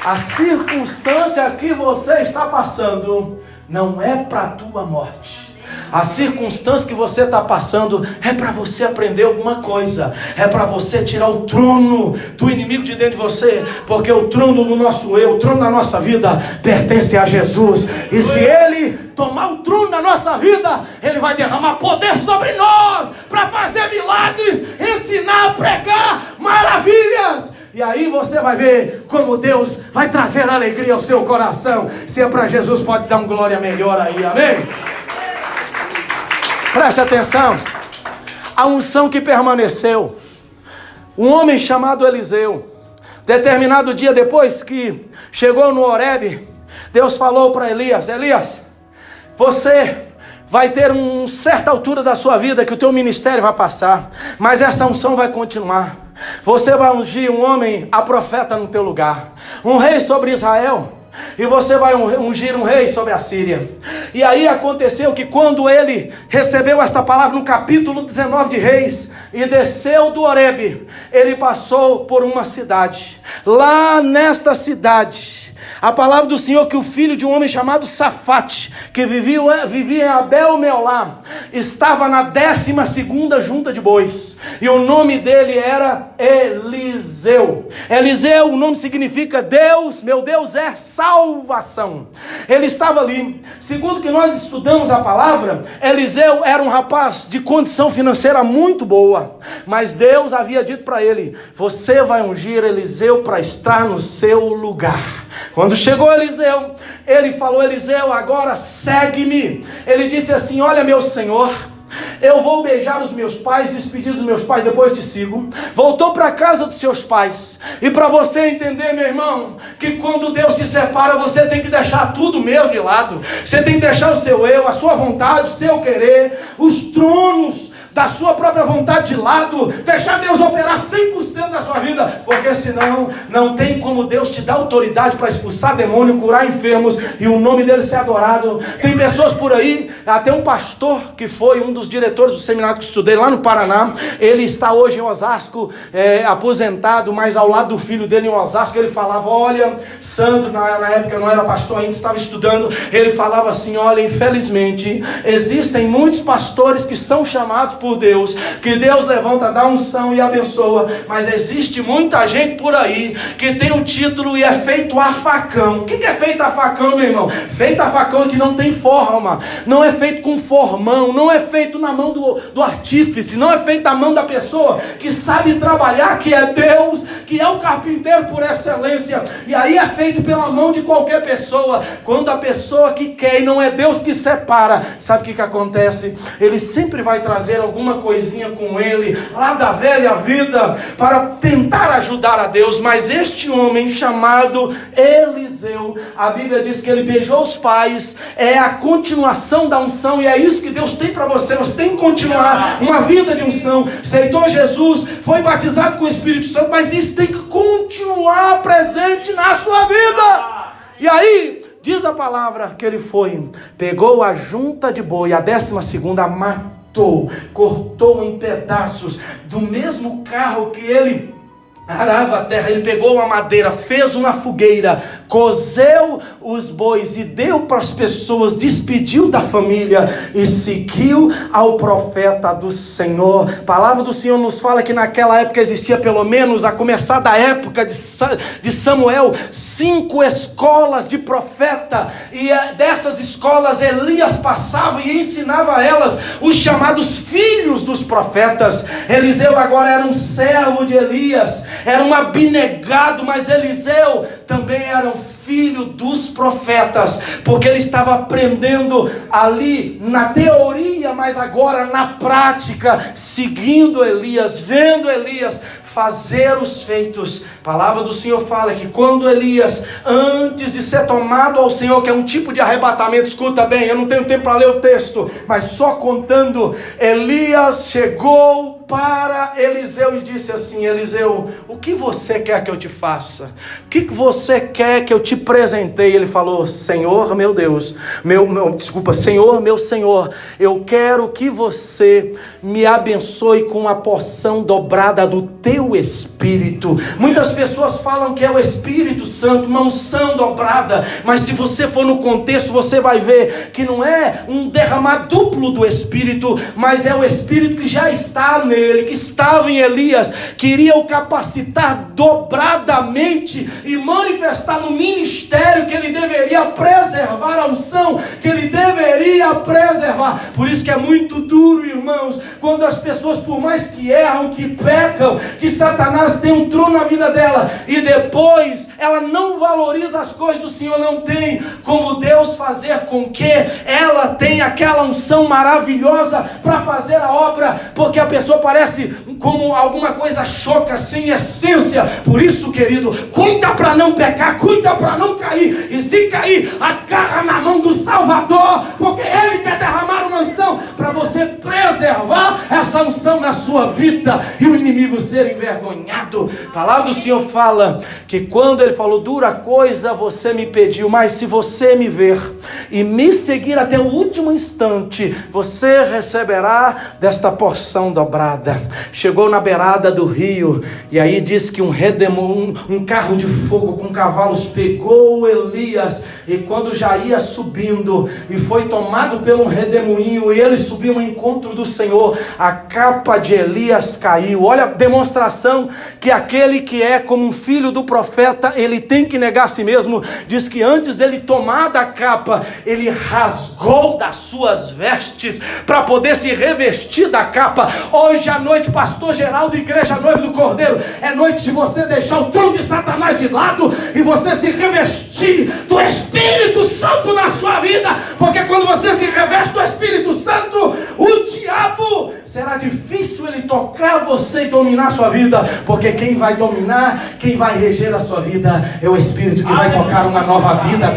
A circunstância que você está passando não é para a tua morte. A circunstância que você está passando é para você aprender alguma coisa, é para você tirar o trono do inimigo de dentro de você, porque o trono do nosso eu, o trono da nossa vida pertence a Jesus, e se Ele tomar o trono da nossa vida, Ele vai derramar poder sobre nós, para fazer milagres, ensinar, pregar maravilhas. E aí você vai ver como Deus vai trazer alegria ao seu coração. Se é para Jesus, pode dar um glória melhor aí, amém? Preste atenção, a unção que permaneceu. Um homem chamado Eliseu, determinado dia depois que chegou no Horebe, Deus falou para Elias: Elias, você vai ter uma certa altura da sua vida que o teu ministério vai passar, mas essa unção vai continuar. Você vai ungir um homem a profeta no teu lugar, um rei sobre Israel, e você vai ungir um rei sobre a Síria. E aí aconteceu que quando ele recebeu esta palavra no capítulo 19 de Reis, e desceu do Horebe, ele passou por uma cidade. Lá nesta cidade, a palavra do Senhor que o filho de um homem chamado Safate, que vivia em Abel-Meolá, estava na 12ª junta de bois, e o nome dele era Eliseu. Eliseu, o nome significa Deus, meu Deus é salvação. Ele estava ali. Segundo que nós estudamos a palavra, Eliseu era um rapaz de condição financeira muito boa, mas Deus havia dito para ele: você vai ungir Eliseu para estar no seu lugar. Quando chegou Eliseu, ele falou: Eliseu, agora segue-me. Ele disse assim: olha, meu senhor, eu vou beijar os meus pais, despedir dos meus pais, depois te sigo. Voltou para a casa dos seus pais. E para você entender, meu irmão, que quando Deus te separa, você tem que deixar tudo mesmo de lado. Você tem que deixar o seu eu, a sua vontade, o seu querer, os tronos da sua própria vontade de lado, deixar Deus operar 100% da sua vida, porque senão não tem como Deus te dar autoridade para expulsar demônio, curar enfermos e o nome dele ser adorado. Tem pessoas por aí, até um pastor que foi um dos diretores do seminário que estudei lá no Paraná, ele está hoje em Osasco, aposentado, mas ao lado do filho dele em Osasco, ele falava: olha, Sandro, na época eu não era pastor ainda, estava estudando, ele falava assim: olha, infelizmente existem muitos pastores que são chamados por Deus, que Deus levanta, dá unção e abençoa, mas existe muita gente por aí que tem um título e é feito a facão. O que é feito a facão, meu irmão? Feito a facão que não tem forma, não é feito com formão, não é feito na mão do artífice, não é feito na mão da pessoa que sabe trabalhar, que é Deus, que é o carpinteiro por excelência, e aí é feito pela mão de qualquer pessoa. Quando a pessoa que quer e não é Deus que separa, sabe o que acontece? Ele sempre vai trazer alguma coisinha com ele, lá da velha vida, para tentar ajudar a Deus. Mas este homem chamado Eliseu, a Bíblia diz que ele beijou os pais, é a continuação da unção, e é isso que Deus tem para você. Você tem que continuar uma vida de unção. Aceitou Jesus, foi batizado com o Espírito Santo, mas isso tem que continuar presente na sua vida. E aí, diz a palavra que ele foi, pegou a junta de boi, a 12ª, matou, cortou em pedaços, do mesmo carro que ele arava a terra, ele pegou uma madeira, fez uma fogueira, cozeu os bois e deu para as pessoas, despediu da família e seguiu ao profeta do Senhor. A palavra do Senhor nos fala que naquela época existia, pelo menos a começar da época de Samuel, 5 escolas de profeta, e dessas escolas Elias passava e ensinava a elas os chamados filhos dos profetas. Eliseu agora era um servo de Elias, era um abnegado, mas Eliseu também era um filho dos profetas, porque ele estava aprendendo ali na teoria, mas agora na prática, seguindo Elias, vendo Elias fazer os feitos. A palavra do Senhor fala que quando Elias, antes de ser tomado ao Senhor, que é um tipo de arrebatamento, escuta bem, eu não tenho tempo para ler o texto, mas só contando, Elias chegou para Eliseu e disse assim: Eliseu, o que você quer que eu te faça? O que você quer que eu te presenteie? Ele falou: Senhor meu Deus, Senhor meu Senhor, eu quero que você me abençoe com a porção dobrada do teu Espírito. Muitas pessoas falam que é o Espírito Santo, uma unção dobrada, mas se você for no contexto, você vai ver que não é um derramar duplo do Espírito, mas é o Espírito que já está nele, que estava em Elias, queria o capacitar dobradamente e manifestar no ministério que ele deveria preservar, a unção que ele deveria preservar. Por isso que é muito duro, irmãos, quando as pessoas, por mais que erram, que pecam, que Satanás tem um trono na vida dela, e depois ela não valoriza as coisas do Senhor. Não tem como Deus fazer com que ela tenha aquela unção maravilhosa para fazer a obra, porque a pessoa parece como alguma coisa choca, sem essência. Por isso, querido, cuida para não pecar, cuida para não cair, e se cair, agarra na mão do Salvador, porque Ele quer derramar uma unção na sua vida e o inimigo ser envergonhado. A palavra do Senhor fala que quando ele falou, dura coisa você me pediu, mas se você me ver e me seguir até o último instante, você receberá desta porção dobrada. Chegou na beirada do rio, e aí diz que um carro de fogo com cavalos pegou Elias, e quando já ia subindo, e foi tomado pelo redemoinho, e ele subiu ao encontro do Senhor, a capa de Elias caiu. Olha a demonstração que aquele que é como um filho do profeta, ele tem que negar a si mesmo. Diz que antes dele tomar da capa, ele rasgou das suas vestes, para poder se revestir da capa. Hoje à noite, pastor Geraldo, igreja noiva do Cordeiro, é noite de você deixar o trono de Satanás de lado, e você se revestir do Espírito Santo na sua vida, porque quando você se reveste do Espírito Santo, o diabo será difícil ele tocar você e dominar a sua vida, porque quem vai dominar, quem vai reger a sua vida é o Espírito, que vai tocar uma nova vida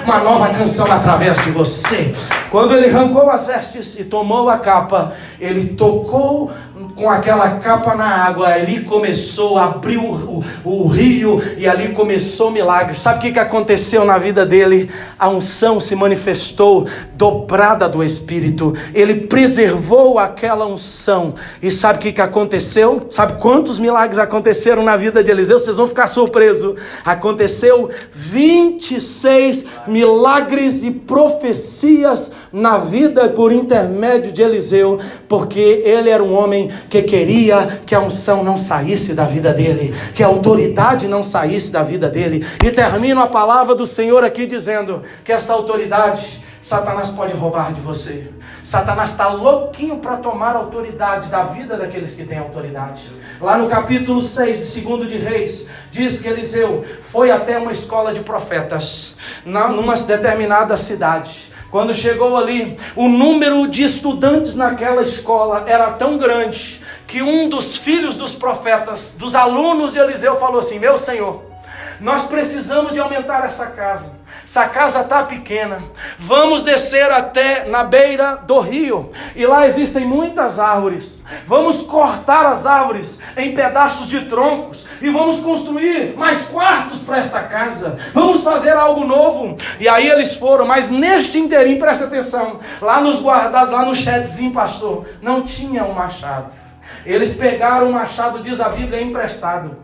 uma nova canção através de você. Quando ele arrancou as vestes e tomou a capa, ele tocou com aquela capa na água, ali começou a abrir o rio, e ali começou o milagre. Sabe o que aconteceu na vida dele? A unção se manifestou dobrada do Espírito. Ele preservou aquela unção. E sabe o que aconteceu? Sabe quantos milagres aconteceram na vida de Eliseu? Vocês vão ficar surpresos. Aconteceu 26 milagres e profecias na vida por intermédio de Eliseu, porque ele era um homem que queria que a unção não saísse da vida dele, que a autoridade não saísse da vida dele. E termino a palavra do Senhor aqui dizendo que essa autoridade, Satanás pode roubar de você. Satanás está louquinho para tomar a autoridade da vida daqueles que têm autoridade. Lá no capítulo 6 de 2 de Reis, diz que Eliseu foi até uma escola de profetas, numa determinada cidade. Quando chegou ali, o número de estudantes naquela escola era tão grande, que um dos filhos dos profetas, dos alunos de Eliseu, falou assim: meu senhor, nós precisamos de aumentar essa casa. Essa casa está pequena. Vamos descer até na beira do rio. E lá existem muitas árvores. Vamos cortar as árvores em pedaços de troncos. E vamos construir mais quartos para esta casa. Vamos fazer algo novo. E aí eles foram. Mas neste inteirinho, presta atenção. Lá nos guardados, lá no chatzinho, pastor, não tinha um machado. Eles pegaram o machado, diz a Bíblia, emprestado.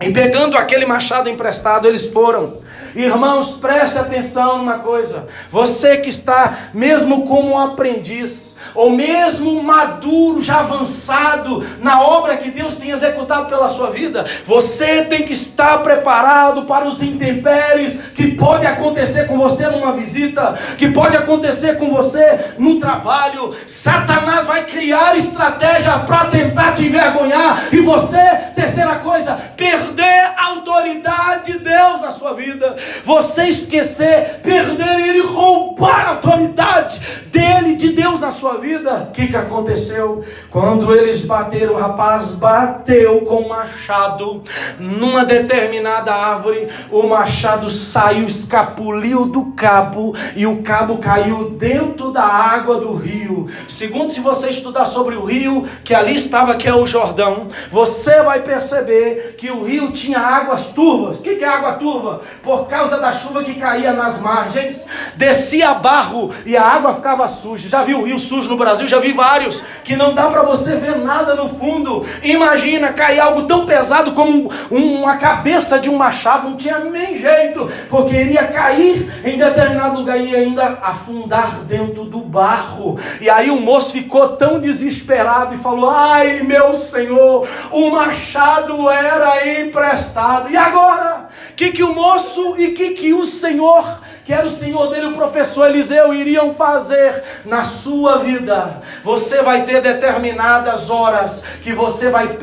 E pegando aquele machado emprestado, eles foram. Irmãos, preste atenção numa coisa. Você que está mesmo como um aprendiz, ou mesmo maduro, já avançado na obra que Deus tem executado pela sua vida, você tem que estar preparado para os intempéries que pode acontecer com você numa visita, que pode acontecer com você no trabalho. Satanás vai criar estratégia para tentar te envergonhar, e você, terceira coisa, perder a autoridade de Deus na sua vida. Você esquecer, perder ele, roubar a autoridade dele, de Deus na sua vida. O que aconteceu? Quando eles bateram, o rapaz bateu com o machado numa determinada árvore, o machado saiu, escapuliu do cabo, e o cabo caiu dentro da água do rio. Segundo, se você estudar sobre o rio, que ali estava, que é o Jordão, você vai perceber que o rio tinha águas turvas. O que é água turva? Por causa da chuva que caía nas margens, descia barro e a água ficava suja. Já viu o rio sujo no Brasil? Já vi vários, que não dá para você ver nada no fundo. Imagina cair algo tão pesado como uma cabeça de um machado, não tinha nem jeito, porque iria cair em determinado lugar e ainda afundar dentro do barro. E aí o moço ficou tão desesperado e falou: ai meu Senhor, o machado era emprestado. E agora? Que o moço e que o Senhor, que era o Senhor dele, o professor Eliseu, iriam fazer na sua vida? Você vai ter determinadas horas que você vai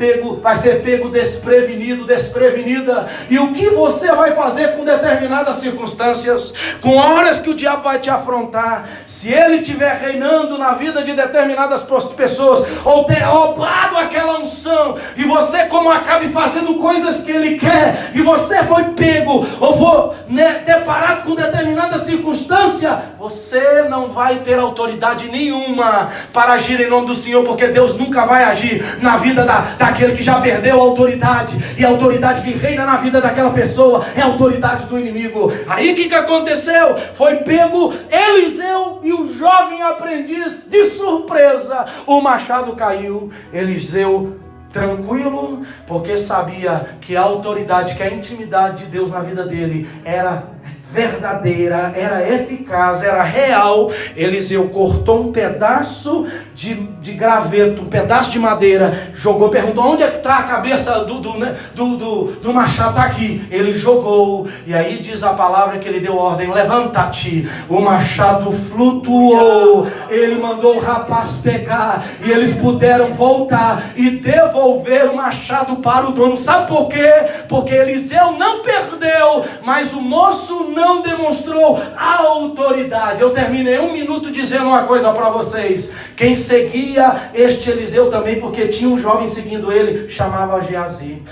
ser pego desprevenido, desprevenida. E o que você vai fazer com determinadas circunstâncias, com horas que o diabo vai te afrontar? Se ele estiver reinando na vida de determinadas pessoas, ou ter roubado aquela unção, e você, como acabe fazendo coisas que ele quer, e você foi pego, ou for deparado com determinadas determinada circunstância, você não vai ter autoridade nenhuma para agir em nome do Senhor, porque Deus nunca vai agir na vida daquele que já perdeu a autoridade, e a autoridade que reina na vida daquela pessoa é a autoridade do inimigo. Aí o que aconteceu? Foi pego Eliseu e o jovem aprendiz, de surpresa, o machado caiu. Eliseu tranquilo, porque sabia que a autoridade, que a intimidade de Deus na vida dele era verdadeira, era eficaz, era real. Eliseu cortou um pedaço de graveto, um pedaço de madeira, jogou, perguntou: onde é que está a cabeça do machado? Está aqui. Ele jogou, e aí diz a palavra que ele deu ordem: levanta-te. O machado flutuou, ele mandou o rapaz pegar, e eles puderam voltar e devolver o machado para o dono. Sabe por quê? Porque Eliseu não perdeu, mas o moço não demonstrou a autoridade. Eu terminei 1 minuto dizendo uma coisa para vocês: quem seguia este Eliseu também, porque tinha um jovem seguindo ele, chamava Geazi.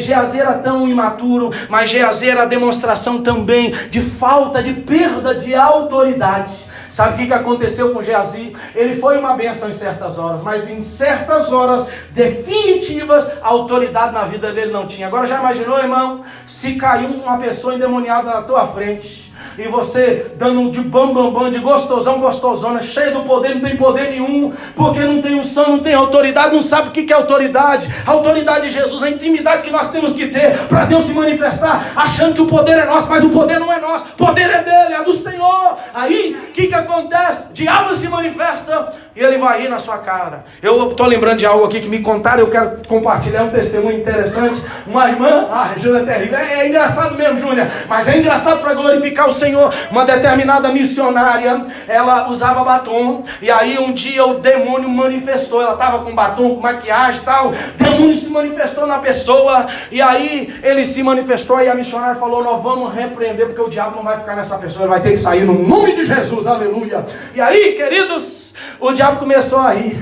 Geazi era tão imaturo, mas Geazi era a demonstração também de falta, de perda de autoridade. Sabe o que aconteceu com Geazi? Ele foi uma bênção em certas horas, mas em certas horas definitivas, a autoridade na vida dele não tinha. Agora já imaginou, irmão, se caiu uma pessoa endemoniada na tua frente, e você dando de bam, de gostosão, gostosona, cheio do poder, não tem poder nenhum, porque não tem unção, não tem autoridade, não sabe o que é autoridade. A autoridade de Jesus, a intimidade que nós temos que ter para Deus se manifestar, achando que o poder é nosso, mas o poder não é nosso, o poder é dele, é do Senhor. Aí, o que acontece? O diabo se manifesta e ele vai rir na sua cara. Eu estou lembrando de algo aqui que me contaram, eu quero compartilhar um testemunho interessante. Uma irmã, Júlia é terrível, é engraçado mesmo, Júlia, mas é engraçado para glorificar o Senhor. Uma determinada missionária, ela usava batom, e aí um dia o demônio manifestou. Ela estava com batom, com maquiagem e tal, o demônio se manifestou na pessoa, e aí ele se manifestou, e a missionária falou: nós vamos repreender, porque o diabo não vai ficar nessa pessoa, ele vai ter que sair no nome de Jesus, aleluia. E aí, queridos, o diabo começou a rir.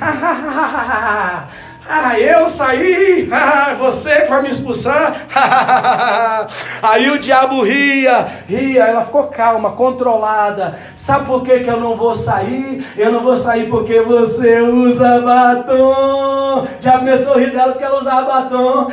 Eu saí, você que vai me expulsar. Aí o diabo ria, ela ficou calma, controlada. Sabe por que eu não vou sair? Eu não vou sair porque você usa batom. O diabo começou a rir dela porque ela usava batom.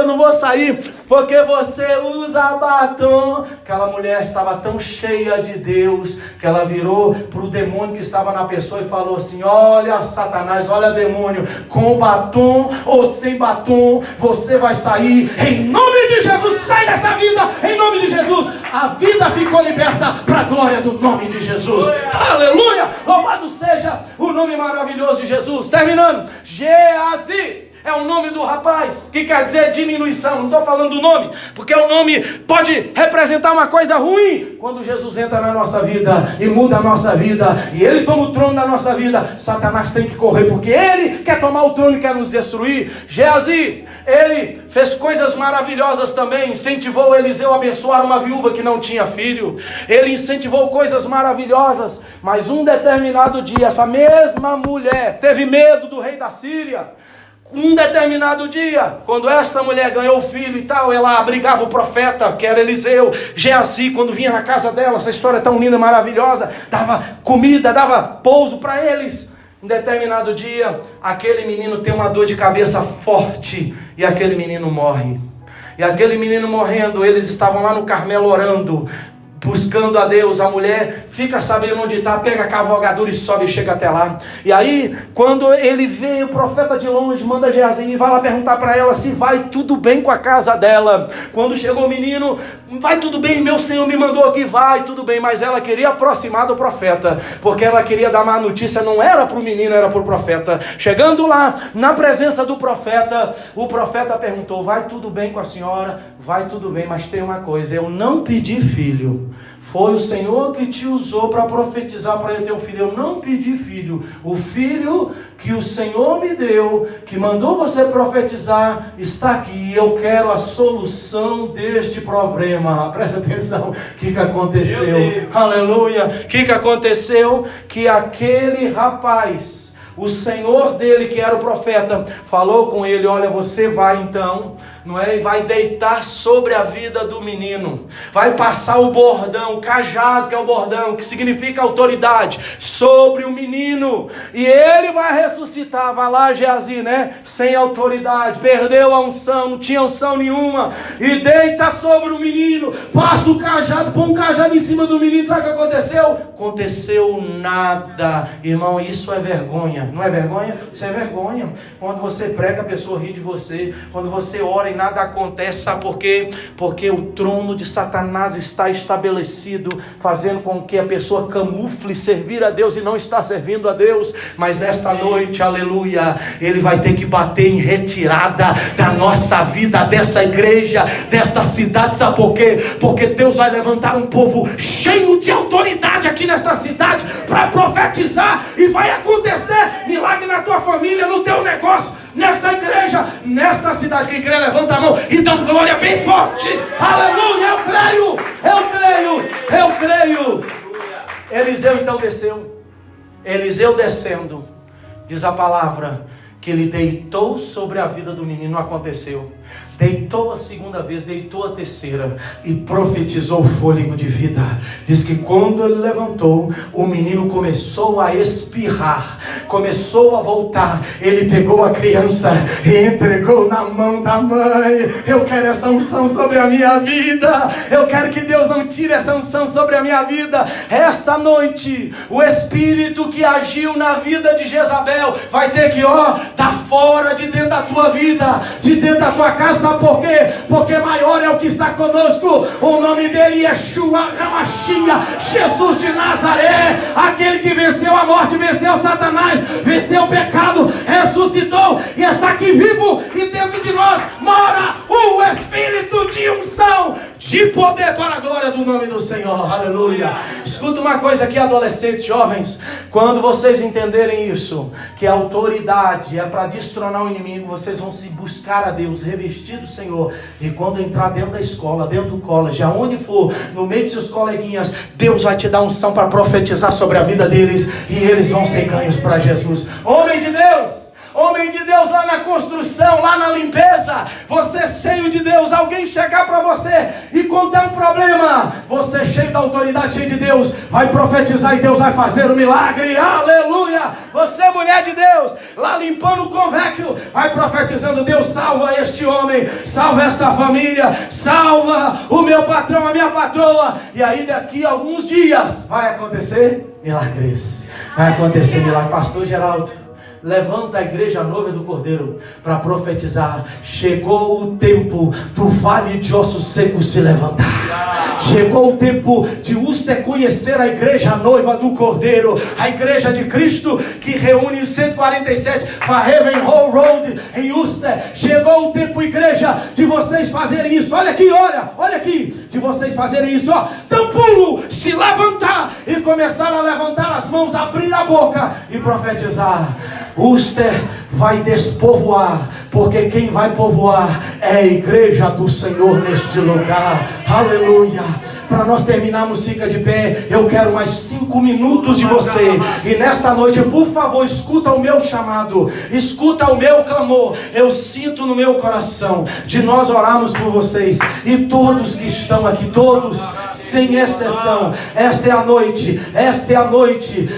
Não vou sair porque você usa batom. Aquela mulher estava tão cheia de Deus que ela virou para o demônio que estava na pessoa e falou assim: olha Satanás, olha demônio, com batom ou sem batom, você vai sair em nome de Jesus. Sai dessa vida em nome de Jesus. A vida ficou liberta para a glória do nome de Jesus. Aleluia! Louvado seja o nome maravilhoso de Jesus. Terminando, Geazi é o nome do rapaz, que quer dizer diminuição. Não estou falando do nome, porque o nome pode representar uma coisa ruim. Quando Jesus entra na nossa vida e muda a nossa vida, e Ele toma o trono da nossa vida, Satanás tem que correr, porque ele quer tomar o trono e quer nos destruir. Geazi, ele fez coisas maravilhosas também. Incentivou Eliseu a abençoar uma viúva que não tinha filho. Ele incentivou coisas maravilhosas. Mas um determinado dia, essa mesma mulher teve medo do rei da Síria. Um determinado dia, quando essa mulher ganhou o filho e tal, ela abrigava o profeta, que era Eliseu. Geazi, quando vinha na casa dela, essa história tão linda, maravilhosa, dava comida, dava pouso para eles. Um determinado dia, aquele menino tem uma dor de cabeça forte, e aquele menino morre. E aquele menino morrendo, eles estavam lá no Carmelo orando, buscando a Deus. A mulher fica sabendo onde está, pega a cavalgadura e sobe e chega até lá. E aí, quando ele vê o profeta de longe, manda Geazi e vai lá perguntar para ela se vai tudo bem com a casa dela. Quando chegou o menino: vai tudo bem, meu Senhor me mandou aqui. Vai tudo bem, mas ela queria aproximar do profeta, porque ela queria dar má notícia. Não era para o menino, era para o profeta. Chegando lá, na presença do profeta, o profeta perguntou: vai tudo bem com a senhora? Vai tudo bem, mas tem uma coisa: eu não pedi filho. Foi o Senhor que te usou para profetizar para eu ter um filho. Eu não pedi filho. O filho que o Senhor me deu, que mandou você profetizar, está aqui. Eu quero a solução deste problema. Presta atenção. O que aconteceu? Aleluia. O que aconteceu? Que aquele rapaz, o senhor dele, que era o profeta, falou com ele: olha, você vai então não é? E vai deitar sobre a vida do menino, vai passar o bordão, o cajado, que é o bordão, que significa autoridade, sobre o menino, e ele vai ressuscitar. Vai lá, Geazi, né? Sem autoridade, perdeu a unção, não tinha unção nenhuma, e deita sobre o menino, passa o cajado, põe um cajado em cima do menino. Sabe o que aconteceu? Aconteceu nada, irmão. Isso é vergonha, não é vergonha? Isso é vergonha. Quando você prega, a pessoa ri de você. Quando você ora e nada acontece, sabe por quê? Porque o trono de Satanás está estabelecido, fazendo com que a pessoa camufle servir a Deus e não está servindo a Deus. Mas nesta noite, aleluia, ele vai ter que bater em retirada da nossa vida, dessa igreja, desta cidade. Sabe por quê? Porque Deus vai levantar um povo cheio de autoridade aqui nesta cidade para profetizar, e vai acontecer milagre na tua família, no teu negócio, nessa igreja, nesta cidade. Quem crê, levanta a mão e dá uma glória bem forte. Aleluia, eu creio. Eliseu então desceu. Eliseu descendo, diz a palavra que ele deitou sobre a vida do menino. Aconteceu. Deitou a segunda vez, deitou a terceira, e profetizou fôlego de vida. Diz que quando ele levantou, o menino começou a espirrar, começou a voltar. Ele pegou a criança e entregou na mão da mãe. Eu quero essa unção sobre a minha vida. Eu quero que Deus não tire essa unção sobre a minha vida. Esta noite, o espírito que agiu na vida de Jezabel vai ter que, tá fora de dentro da tua vida, de dentro da tua casa. Sabe por quê? Porque maior é o que está conosco. O nome dele é Yeshua HaMashiach, Jesus de Nazaré, aquele que venceu a morte, venceu Satanás, venceu o pecado, ressuscitou e está aqui vivo, e dentro de nós mora o Espírito de unção, de poder, para a glória do nome do Senhor. Aleluia. Escuta uma coisa aqui, adolescentes, jovens, quando vocês entenderem isso, que a autoridade é para destronar o inimigo, vocês vão se buscar a Deus, revestir do Senhor, e quando entrar dentro da escola, dentro do college, aonde for, no meio dos seus coleguinhas, Deus vai te dar unção para profetizar sobre a vida deles, e eles vão ser ganhos para Jesus. Homem de Deus, lá na construção, lá na limpeza, você cheio de Deus, alguém chegar para você e contar um problema, você cheio da autoridade, cheio de Deus, vai profetizar e Deus vai fazer o milagre. Aleluia. Você, mulher de Deus, lá limpando o convênio, vai profetizando: Deus, salva este homem, salva esta família, salva o meu patrão, a minha patroa. E aí daqui a alguns dias vai acontecer milagres, vai acontecer milagre. Pastor Geraldo, levanta a igreja noiva do Cordeiro para profetizar. Chegou o tempo do vale de ossos secos se levantar. Chegou o tempo de Uster conhecer a igreja noiva do Cordeiro, a igreja de Cristo que reúne os 147 Fairhaven Hall Road em Uster. Chegou o tempo, igreja, de vocês fazerem isso. Olha aqui, de vocês fazerem isso, Dão pulo, se levantar e começar a levantar as mãos, abrir a boca e profetizar. Uster vai despovoar, porque quem vai povoar é a igreja do Senhor neste lugar. Aleluia. Para nós terminarmos, fica de pé. Eu quero mais 5 minutos de você. E nesta noite, por favor, escuta o meu chamado, escuta o meu clamor. Eu sinto no meu coração de nós orarmos por vocês, e todos que estão aqui, todos, sem exceção. Esta é a noite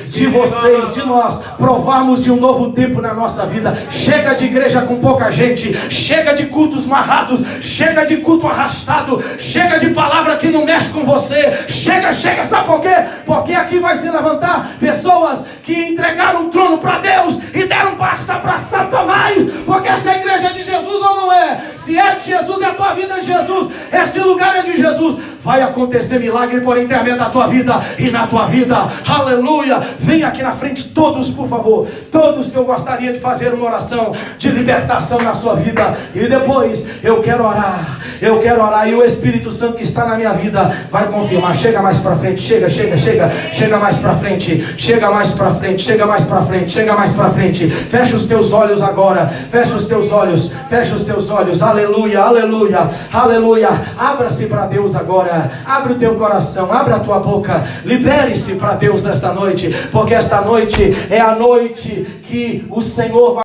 de vocês, de nós provarmos de um novo tempo na nossa vida. Chega de igreja com pouca gente, chega de cultos marrados, chega de culto arrastado, chega de palavra que não mexe com você. Chega, sabe por quê? Porque aqui vai se levantar pessoas que entregaram o trono para Deus e deram basta para Satanás. Porque essa igreja é de Jesus ou não é? Se é de Jesus, é a tua vida de Jesus, este lugar é de Jesus. Vai acontecer milagre por intermédio da tua vida e na tua vida. Aleluia. Vem aqui na frente todos, por favor, todos, que eu gostaria de fazer uma oração de libertação na sua vida. E depois eu quero orar, e o Espírito Santo que está na minha vida vai confirmar. Chega mais para frente, chega mais para frente, chega mais para frente. Fecha os teus olhos agora, fecha os teus olhos. Aleluia. Abra-se para Deus agora. Abre o teu coração, abre a tua boca, libere-se para Deus nesta noite, porque esta noite é a noite que o Senhor vai